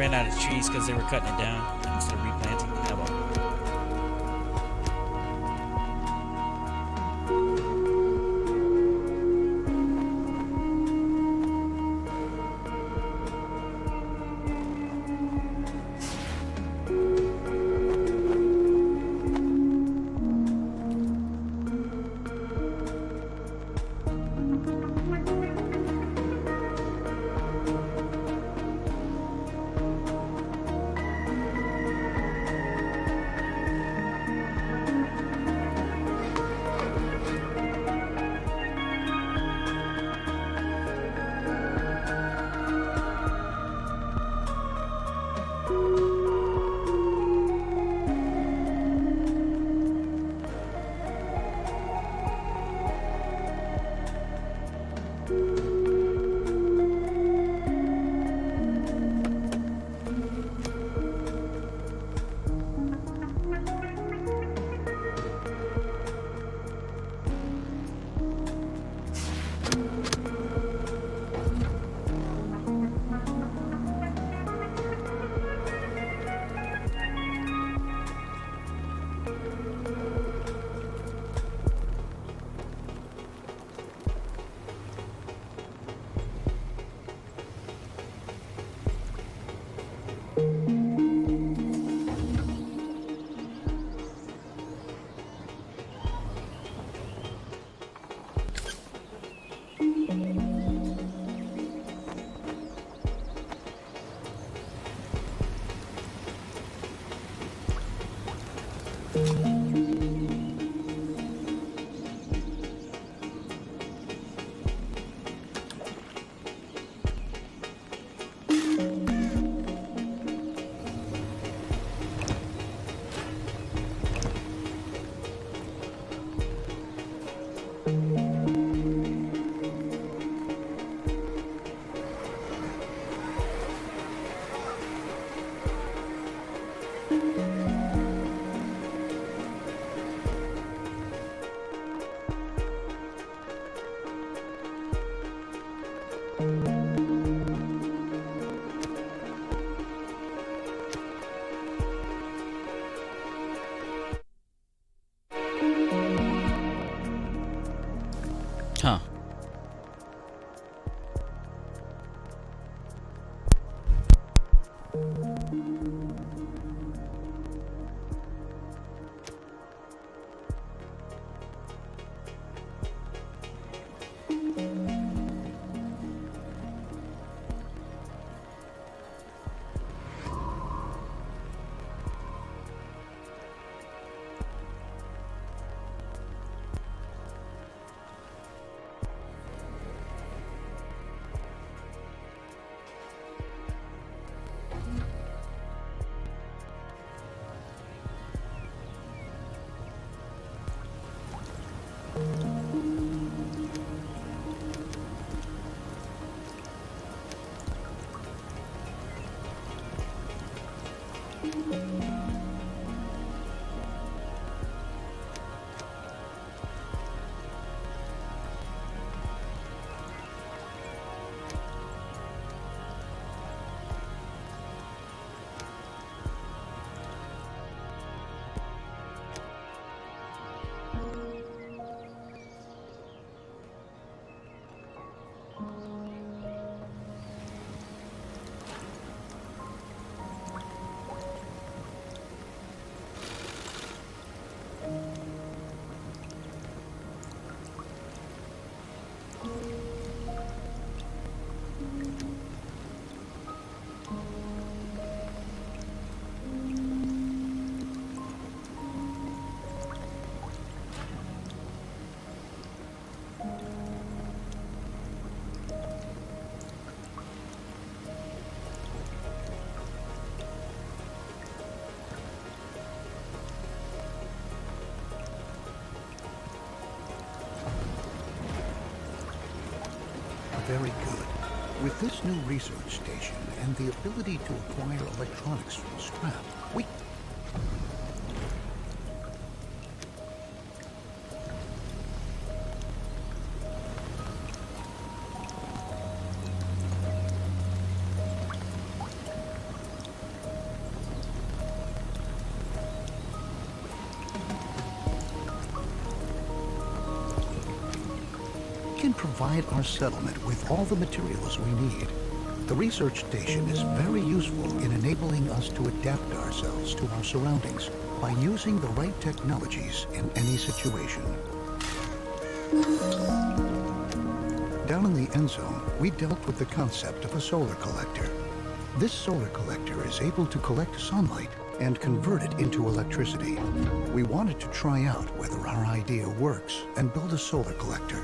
Speaker 1: ran out of trees because they were cutting it down instead of replanting. Oh well. Huh.
Speaker 2: Very good. With this new research station and the ability to acquire electronics from scrap, we... can provide our settlement with all the materials we need. The research station is very useful in enabling us to adapt ourselves to our surroundings by using the right technologies in any situation. Down in the Endzone, we dealt with the concept of a solar collector. This solar collector is able to collect sunlight and convert it into electricity. We wanted to try out whether our idea works and build a solar collector.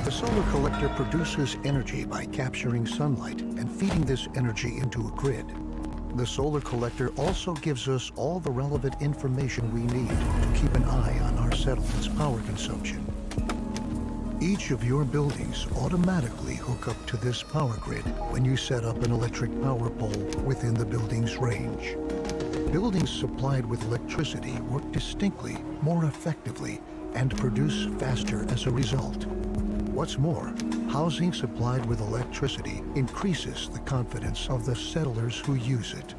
Speaker 2: The solar collector produces energy by capturing sunlight and feeding this energy into a grid. The solar collector also gives us all the relevant information we need to keep an eye on our settlement's power consumption. Each of your buildings automatically hook up to this power grid when you set up an electric power pole within the building's range. Buildings supplied with electricity work distinctly more effectively and produce faster as a result. What's more, housing supplied with electricity increases the confidence of the settlers who use it.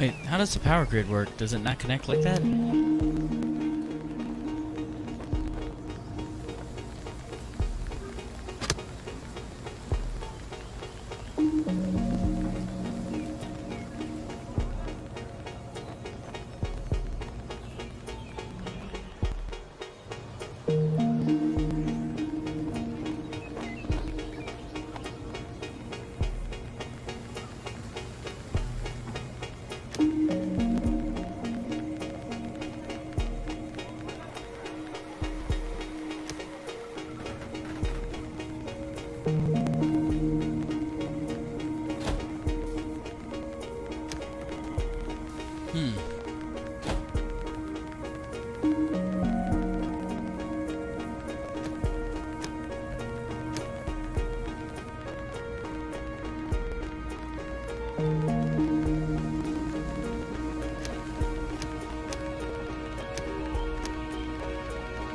Speaker 1: Wait, how does the power grid work? Does it not connect like that?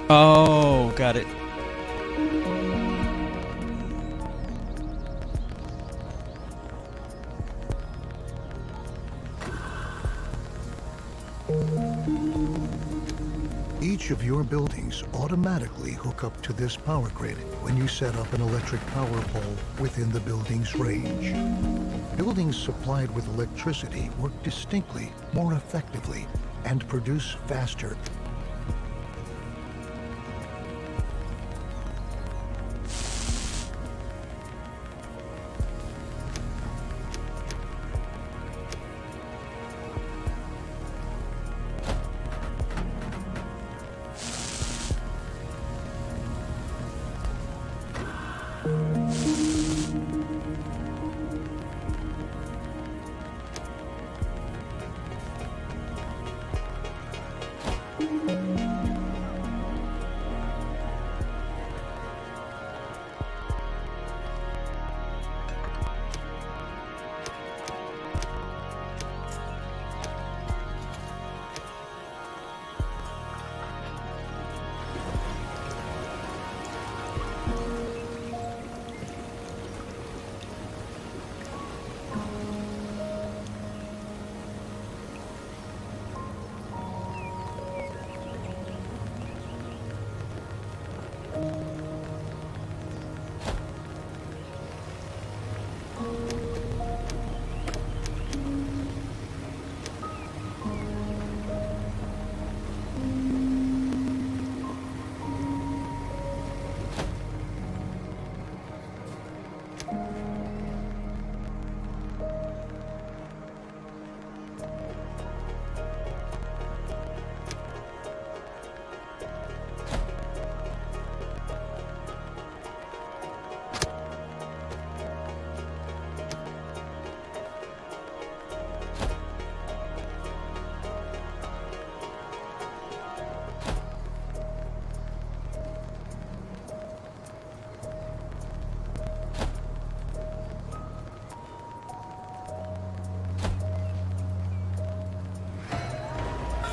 Speaker 1: Oh, got it.
Speaker 2: Each of your buildings automatically hook up to this power grid when you set up an electric power pole within the building's range. Buildings supplied with electricity work distinctly, more effectively, and produce faster.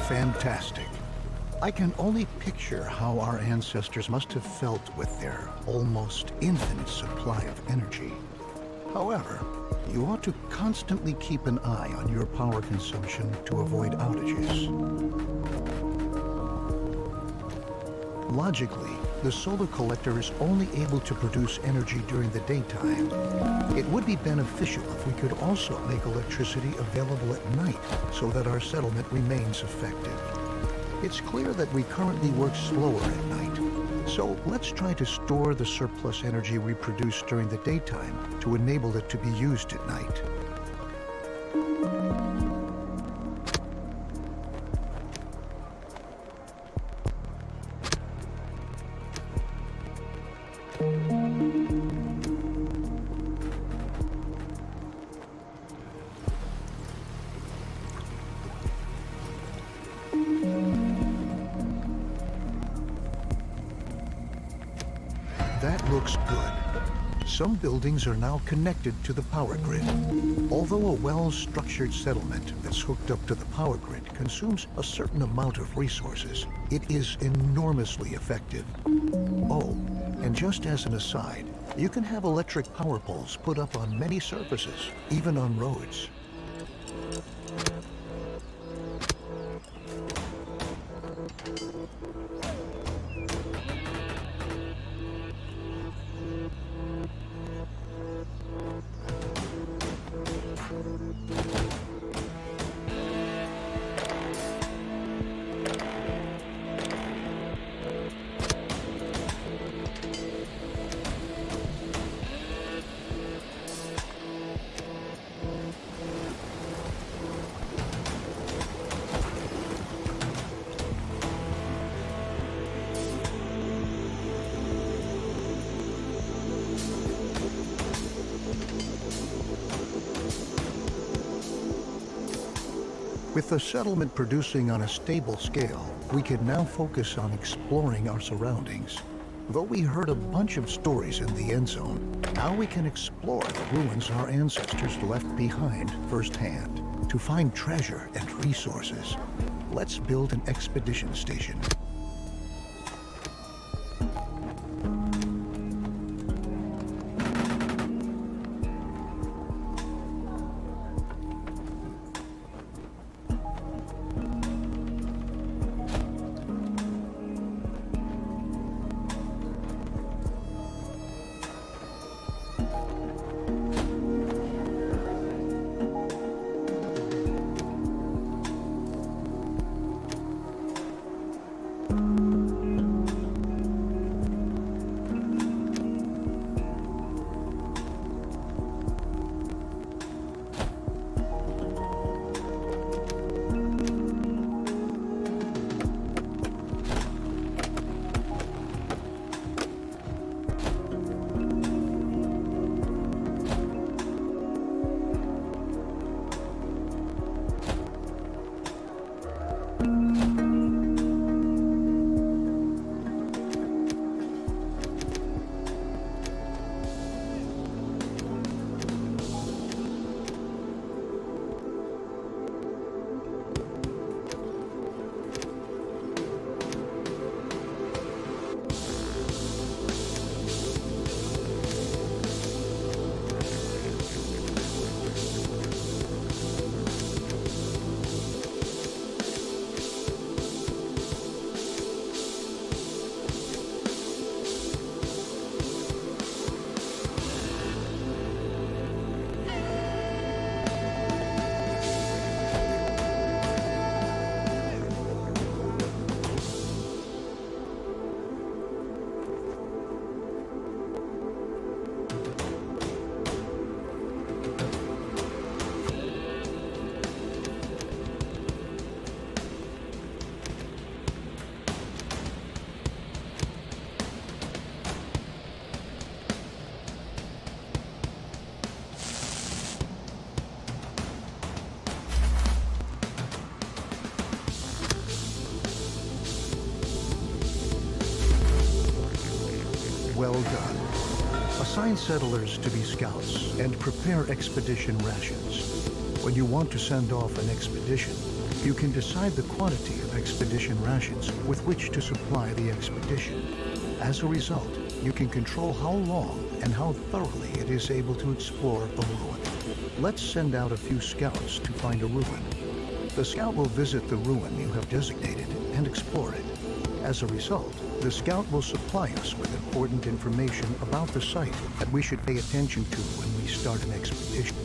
Speaker 2: Fantastic. I can only picture how our ancestors must have felt with their almost infinite supply of energy. However, you ought to constantly keep an eye on your power consumption to avoid outages. Logically, the solar collector is only able to produce energy during the daytime. It would be beneficial if we could also make electricity available at night so that our settlement remains effective. It's clear that we currently work slower at night, so let's try to store the surplus energy we produce during the daytime to enable it to be used at night. That looks good. Some buildings are now connected to the power grid. Although a well-structured settlement that's hooked up to the power grid consumes a certain amount of resources, it is enormously effective. Oh, and just as an aside, you can have electric power poles put up on many surfaces, even on roads. With the settlement producing on a stable scale, we can now focus on exploring our surroundings. Though we heard a bunch of stories in the Endzone, now we can explore the ruins our ancestors left behind firsthand to find treasure and resources. Let's build an expedition station. Well done. Assign settlers to be scouts and prepare expedition rations. When you want to send off an expedition, you can decide the quantity of expedition rations with which to supply the expedition. As a result, you can control how long and how thoroughly it is able to explore a ruin. Let's send out a few scouts to find a ruin. The scout will visit the ruin you have designated and explore it. As a result, the scout will supply us with important information about the site that we should pay attention to when we start an expedition.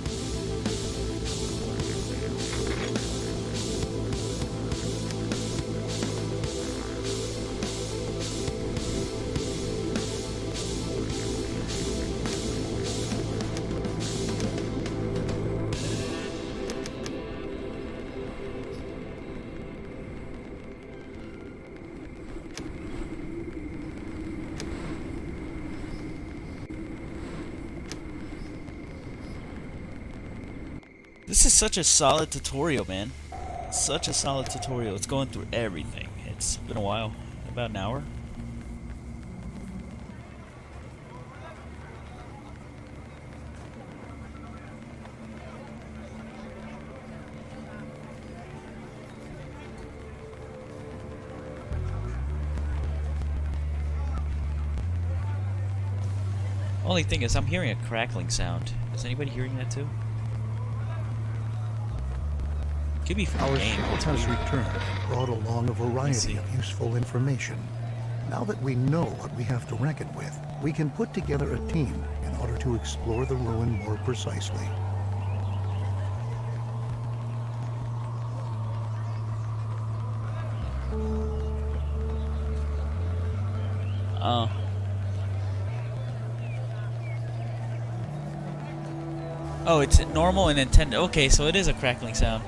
Speaker 1: This is such a solid tutorial, man. Such a solid tutorial. It's going through everything. It's been a while. About an hour. Only thing is, I'm hearing a crackling sound. Is anybody hearing that too? Could be from
Speaker 2: Our
Speaker 1: the game.
Speaker 2: scout has returned and brought along a variety of useful information. Now that we know what we have to reckon with, we can put together a team in order to explore the ruin more precisely.
Speaker 1: Oh, it's normal and Nintendo. Okay, so it is a crackling sound.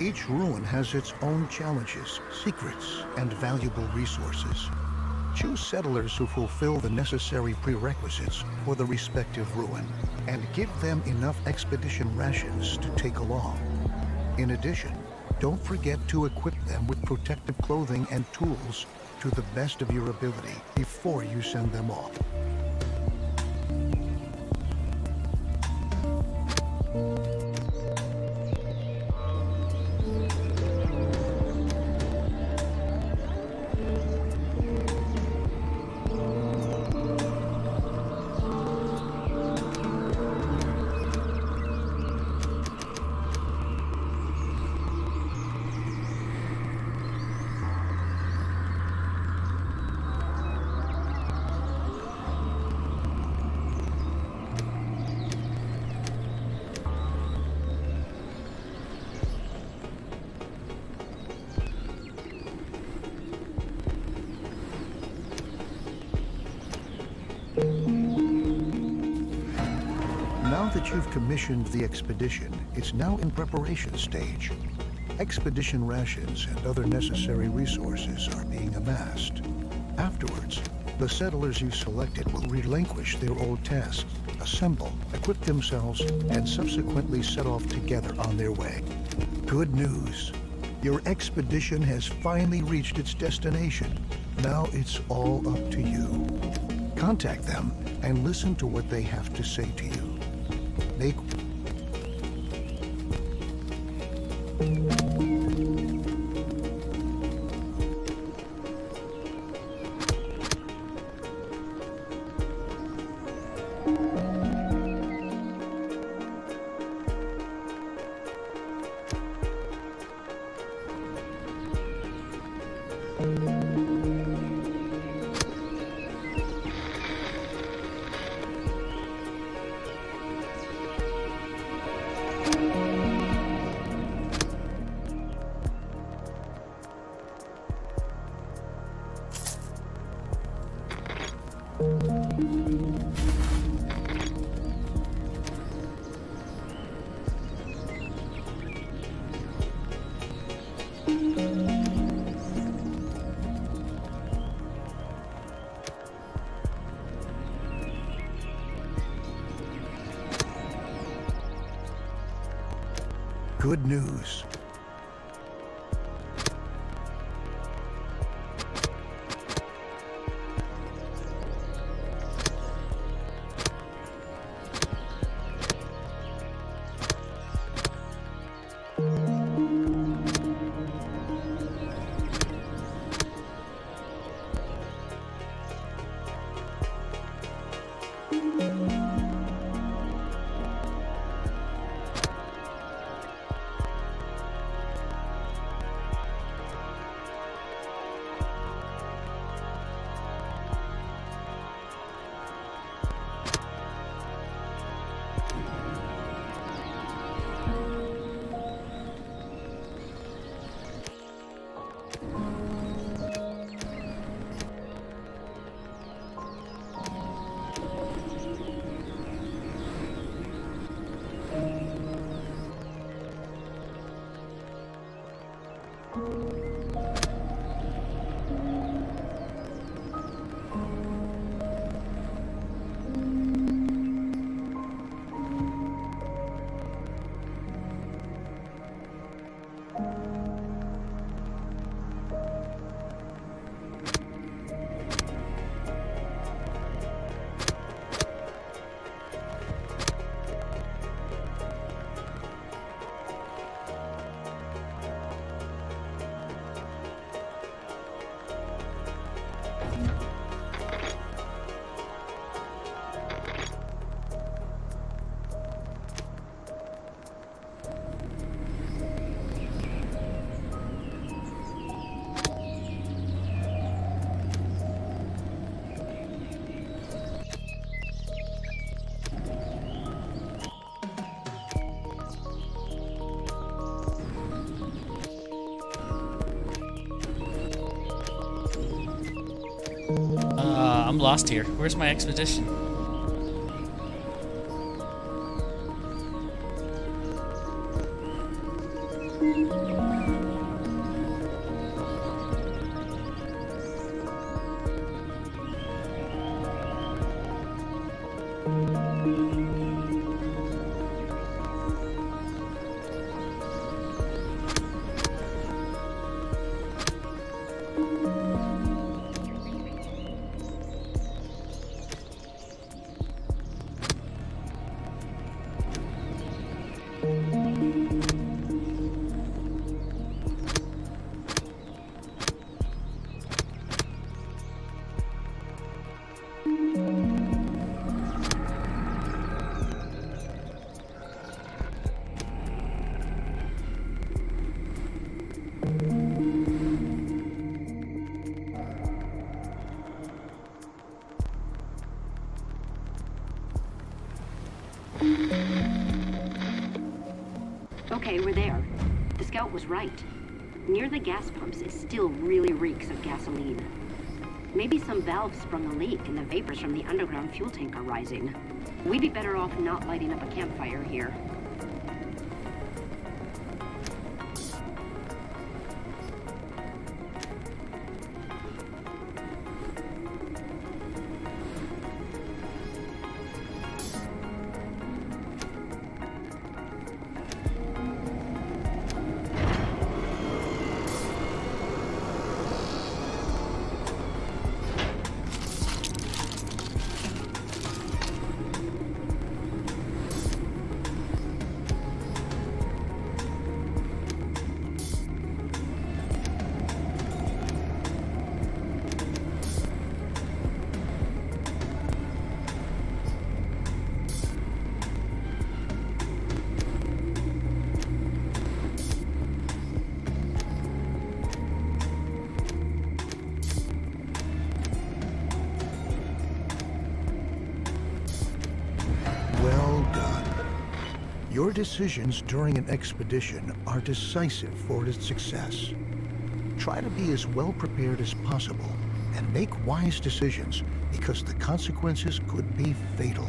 Speaker 2: Each ruin has its own challenges, secrets, and valuable resources. Choose settlers who fulfill the necessary prerequisites for the respective ruin, and give them enough expedition rations to take along. In addition, don't forget to equip them with protective clothing and tools to the best of your ability before you send them off. Now that you've commissioned the expedition, it's now in preparation stage. Expedition rations and other necessary resources are being amassed. Afterwards, the settlers you selected will relinquish their old tasks, assemble, equip themselves, and subsequently set off together on their way. Good news! Your expedition has finally reached its destination. Now it's all up to you. Contact them and listen to what they have to say to you. Make good news.
Speaker 1: I'm lost here. Where's my expedition?
Speaker 3: Okay, we're there. The scout was right. Near the gas pumps, it still really reeks of gasoline. Maybe some valve sprung a leak and the vapors from the underground fuel tank are rising. We'd be better off not lighting up a campfire here.
Speaker 2: Well done. Your decisions during an expedition are decisive for its success. Try to be as well prepared as possible and make wise decisions because the consequences could be fatal.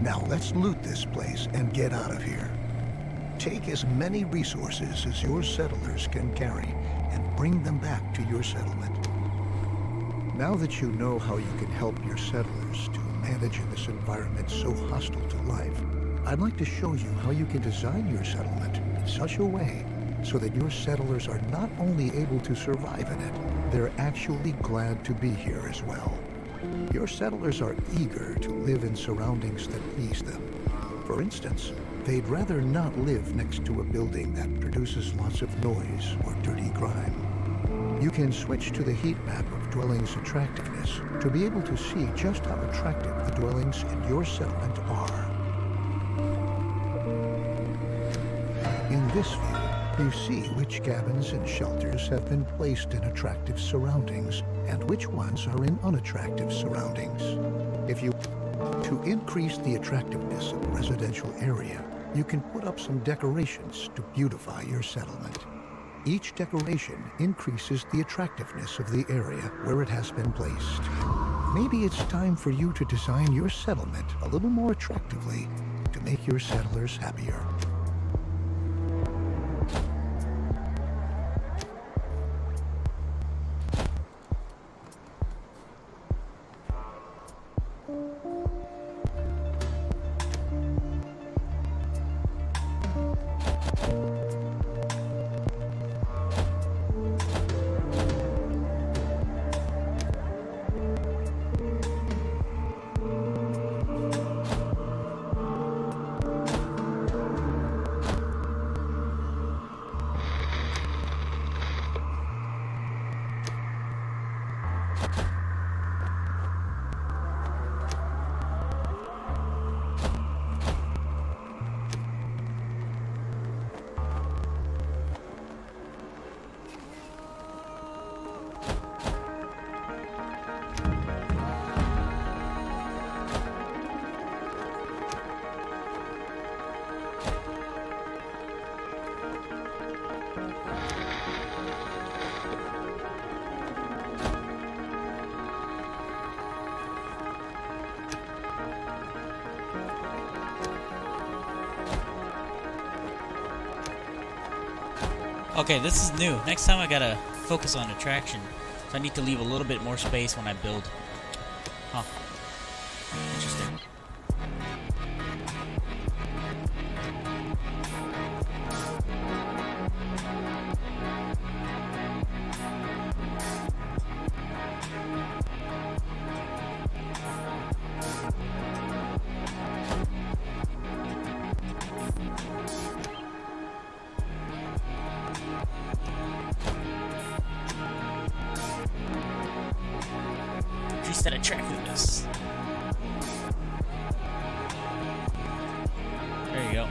Speaker 2: Now let's loot this place and get out of here. Take as many resources as your settlers can carry and bring them back to your settlement. Now that you know how you can help your settlers to manage in this environment so hostile to life, I'd like to show you how you can design your settlement in such a way so that your settlers are not only able to survive in it, they're actually glad to be here as well. Your settlers are eager to live in surroundings that please them. For instance, they'd rather not live next to a building that produces lots of noise or dirty grime. You can switch to the heat map of dwellings attractiveness to be able to see just how attractive the dwellings in your settlement are. In this view, you see which cabins and shelters have been placed in attractive surroundings and which ones are in unattractive surroundings. If you want to increase the attractiveness of a residential area, you can put up some decorations to beautify your settlement. Each decoration increases the attractiveness of the area where it has been placed. Maybe it's time for you to design your settlement a little more attractively to make your settlers happier.
Speaker 1: Okay, this is new. Next time I gotta focus on attraction. So I need to leave a little bit more space when I build. Huh. Interesting. Increase that attractiveness. There you go.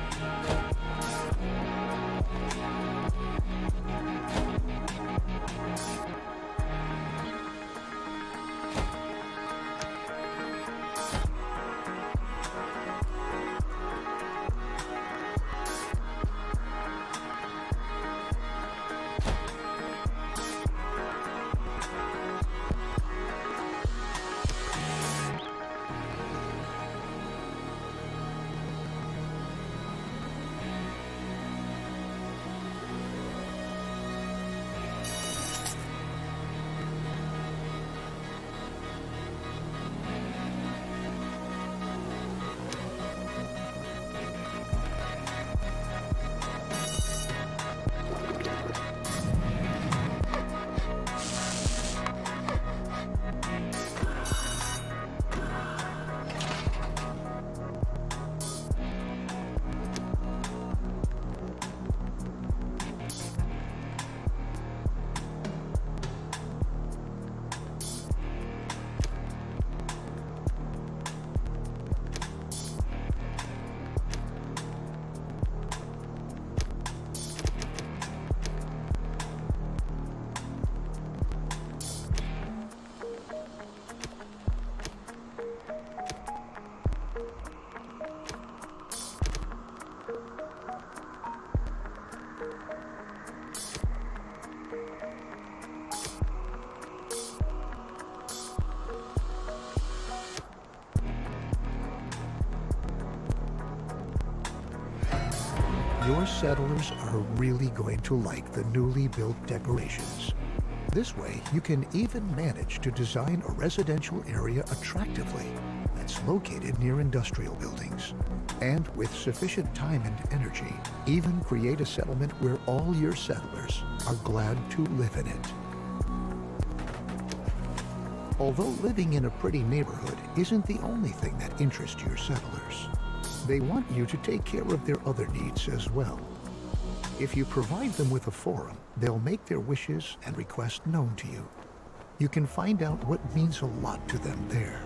Speaker 2: Your settlers are really going to like the newly built decorations. This way, you can even manage to design a residential area attractively that's located near industrial buildings. And with sufficient time and energy, even create a settlement where all your settlers are glad to live in it. Although living in a pretty neighborhood isn't the only thing that interests your settlers, they want you to take care of their other needs as well. If you provide them with a forum, they'll make their wishes and requests known to you. You can find out what means a lot to them there.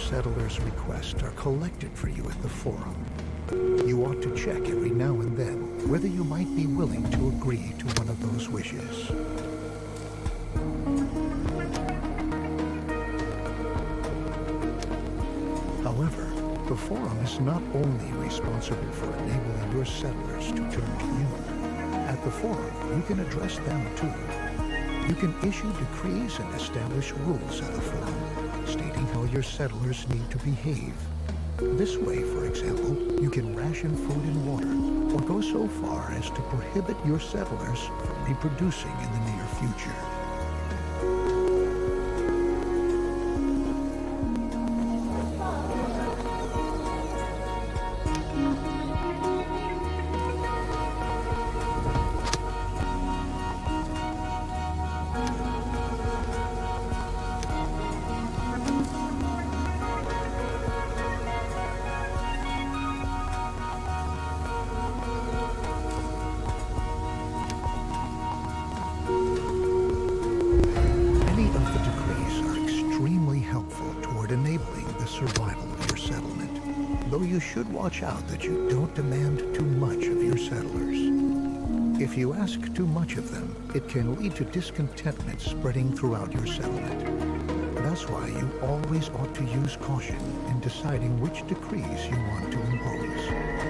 Speaker 2: Settlers' requests are collected for you at the forum. You ought to check every now and then whether you might be willing to agree to one of those wishes. However, the forum is not only responsible for enabling your settlers to turn to you. At the forum, you can address them too. You can issue decrees and establish rules at the forum, stating how your settlers need to behave. This way, for example, you can ration food and water, or go so far as to prohibit your settlers from reproducing in the near future. Should watch out that you don't demand too much of your settlers. If you ask too much of them, it can lead to discontentment spreading throughout your settlement. That's why you always ought to use caution in deciding which decrees you want to impose.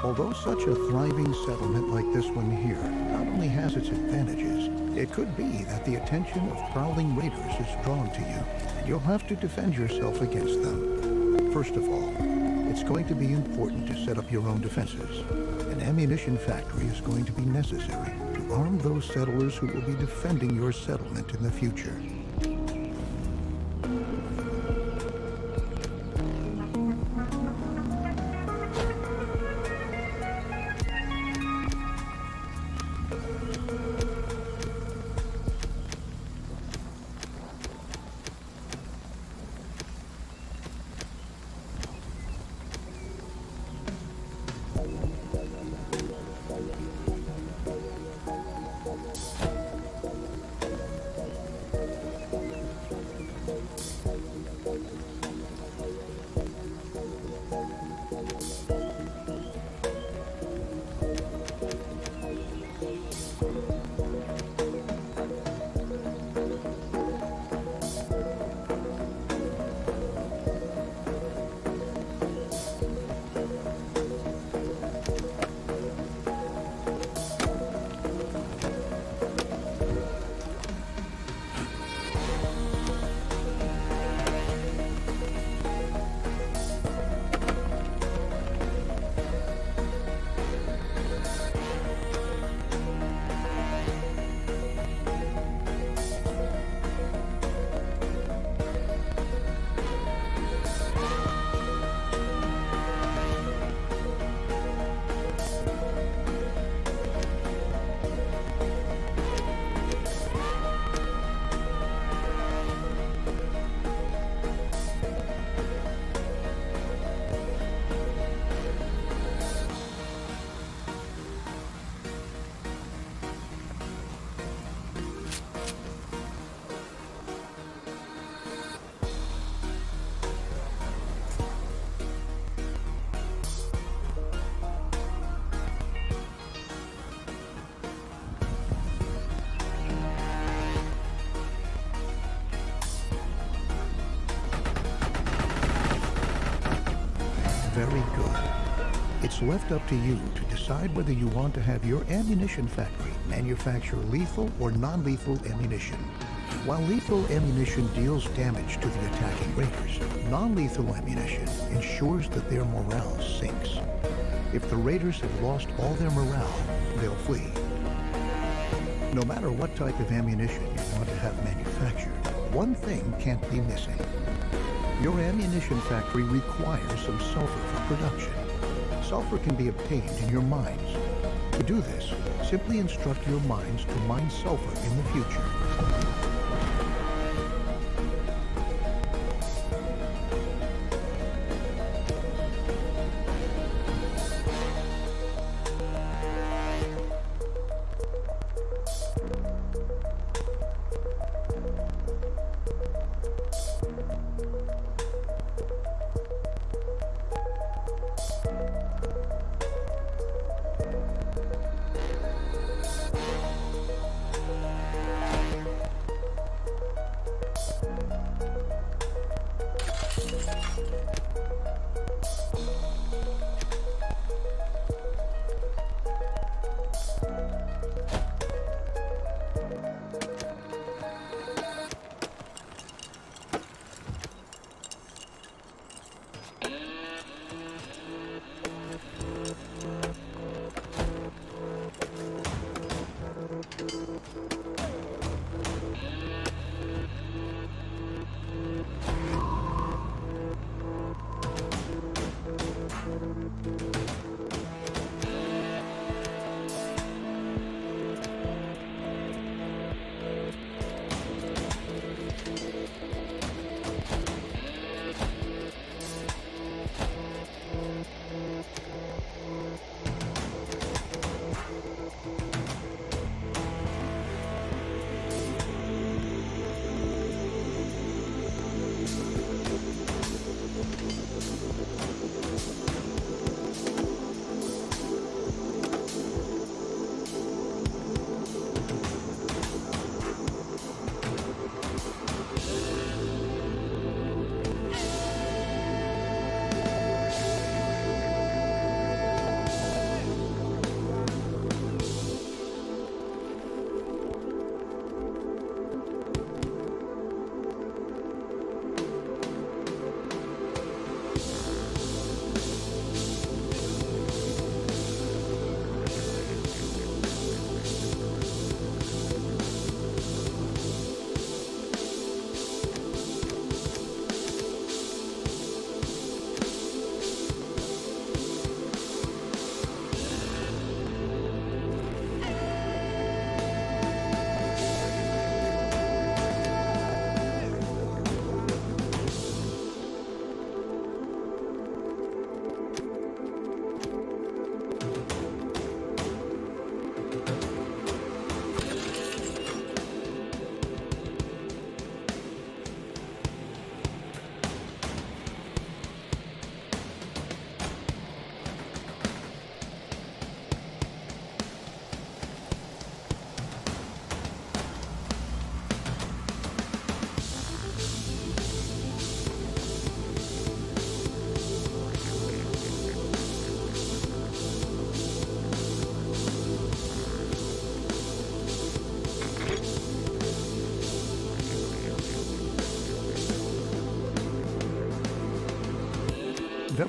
Speaker 2: Although such a thriving settlement like this one here not only has its advantages, it could be that the attention of prowling raiders is drawn to you, and you'll have to defend yourself against them. First of all, it's going to be important to set up your own defenses. An ammunition factory is going to be necessary to arm those settlers who will be defending your settlement in the future. Very good. It's left up to you to decide whether you want to have your ammunition factory manufacture lethal or non-lethal ammunition. While lethal ammunition deals damage to the attacking raiders, non-lethal ammunition ensures that their morale sinks. If the raiders have lost all their morale, they'll flee. No matter what type of ammunition you want to have manufactured, one thing can't be missing. Your ammunition factory requires some sulfur for production. Sulfur can be obtained in your mines. To do this, simply instruct your mines to mine sulfur in the future.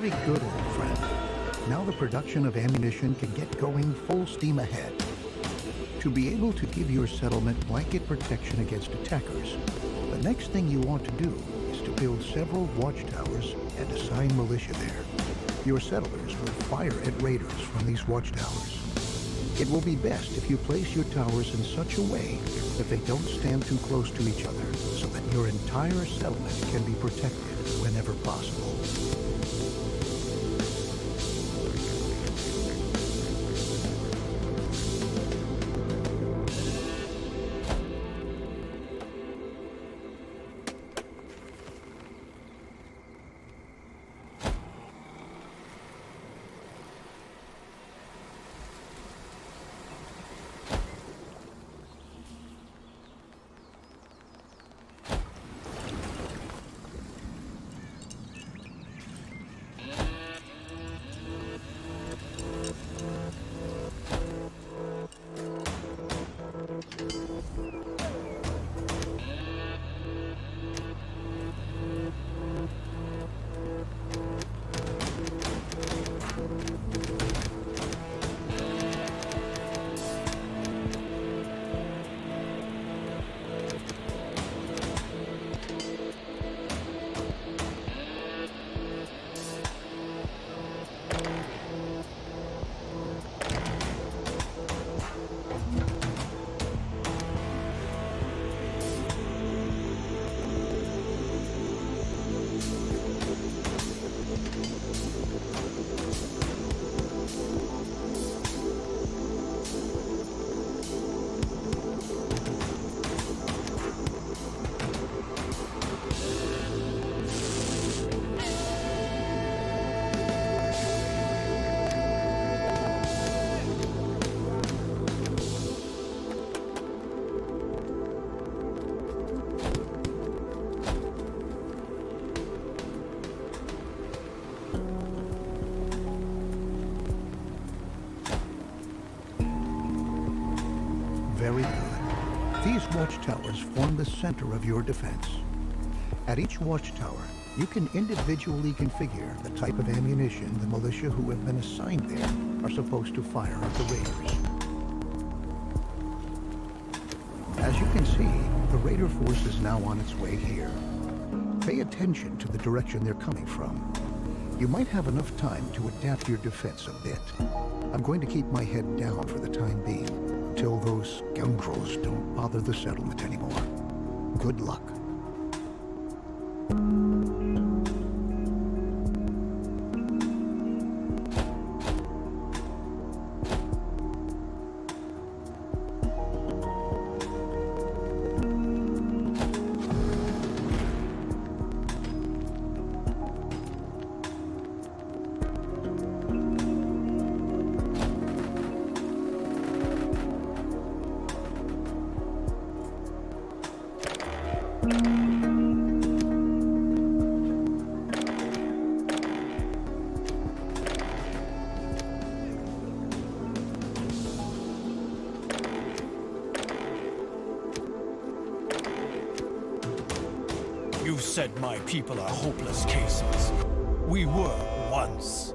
Speaker 2: Very good, old friend. Now the production of ammunition can get going full steam ahead. To be able to give your settlement blanket protection against attackers, the next thing you want to do is to build several watchtowers and assign militia there. Your settlers will fire at raiders from these watchtowers. It will be best if you place your towers in such a way that they don't stand too close to each other, so that your entire settlement can be protected whenever possible. Very good. These watchtowers form the center of your defense. At each watchtower, you can individually configure the type of ammunition the militia who have been assigned there are supposed to fire at the raiders. As you can see, the raider force is now on its way here. Pay attention to the direction they're coming from. You might have enough time to adapt your defense a bit. I'm going to keep my head down for the time being, until those scoundrels don't bother the settlement anymore. Good luck.
Speaker 4: You said my people are hopeless cases. We were once.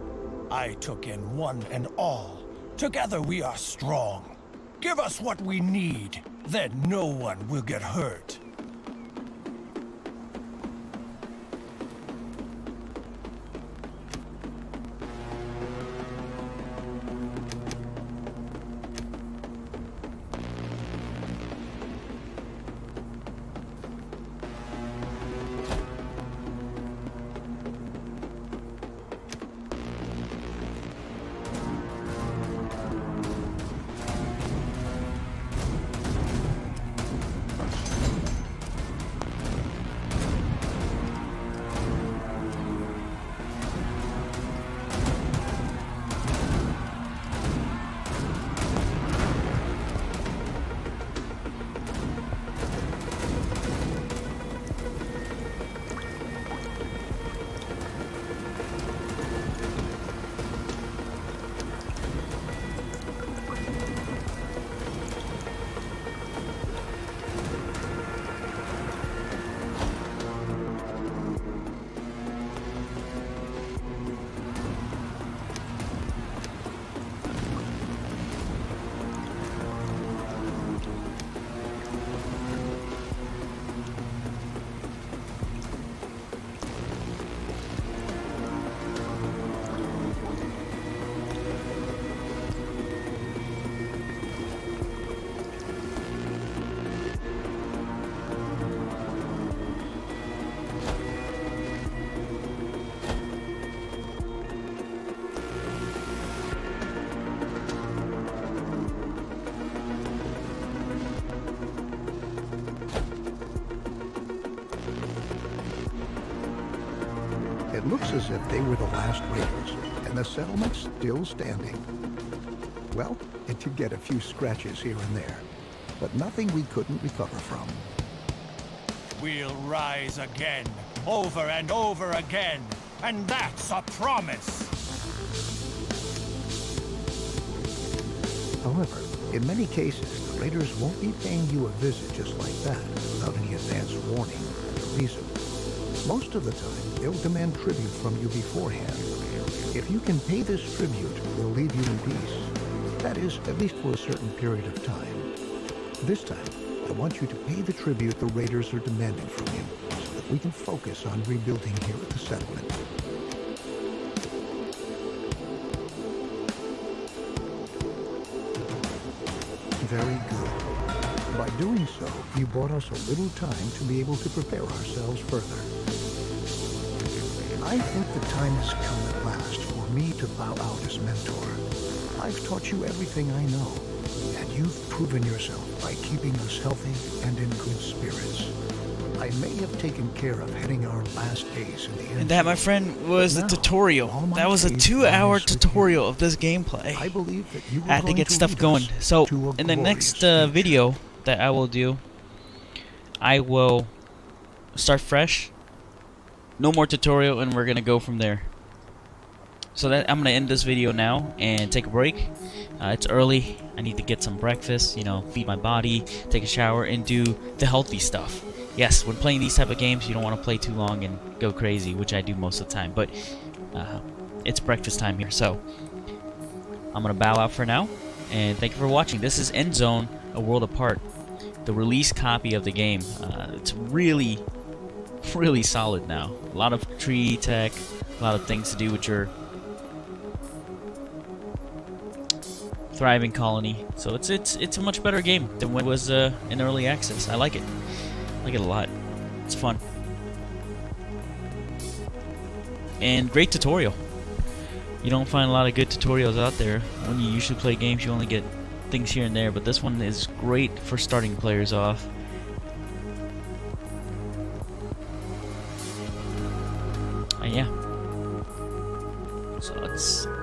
Speaker 4: I took in one and all. Together we are strong. Give us what we need, then no one will get hurt.
Speaker 2: looks as if they were the last raiders, and the settlement's still standing. Well, it did get a few scratches here and there, but nothing we couldn't recover from.
Speaker 4: We'll rise again, over and over again, and that's a promise.
Speaker 2: However, in many cases, the raiders won't be paying you a visit just like that, without any advance warning or reason. Most of the time, they'll demand tribute from you beforehand. If you can pay this tribute, they'll leave you in peace. That is, at least for a certain period of time. This time, I want you to pay the tribute the raiders are demanding from you, so that we can focus on rebuilding here at the settlement. Very good. By doing so, you bought us a little time to be able to prepare ourselves further. I think the time has come at last for me to bow out as mentor. I've taught you everything I know, and you've proven yourself by keeping us healthy and in good spirits. I may have taken care of heading our last days in the end.
Speaker 1: And that, my friend, was the
Speaker 2: Now,
Speaker 1: tutorial.
Speaker 2: all my
Speaker 1: That was a
Speaker 2: days
Speaker 1: 2-hour
Speaker 2: rise with
Speaker 1: tutorial of this gameplay.
Speaker 2: I believe that you
Speaker 1: I had to get stuff going. So, in the next video that I will do, I will start fresh. No more tutorial, and we're gonna go from there. So that I'm gonna end this video now and take a break. It's early. I need to get some breakfast, you know, feed my body, take a shower, and do the healthy stuff. Yes, when playing these type of games, you don't want to play too long and go crazy, which I do most of the time. But it's breakfast time here, so I'm gonna bow out for now. And thank you for watching. This is Endzone: A World Apart, the release copy of the game. It's really solid now. A lot of tree tech, a lot of things to do with your thriving colony. So it's a much better game than when it was in early access. I like it. I like it a lot. It's fun. And great tutorial. You don't find a lot of good tutorials out there. When you usually play games, you only get things here and there, but this one is great for starting players off. Yeah. So let's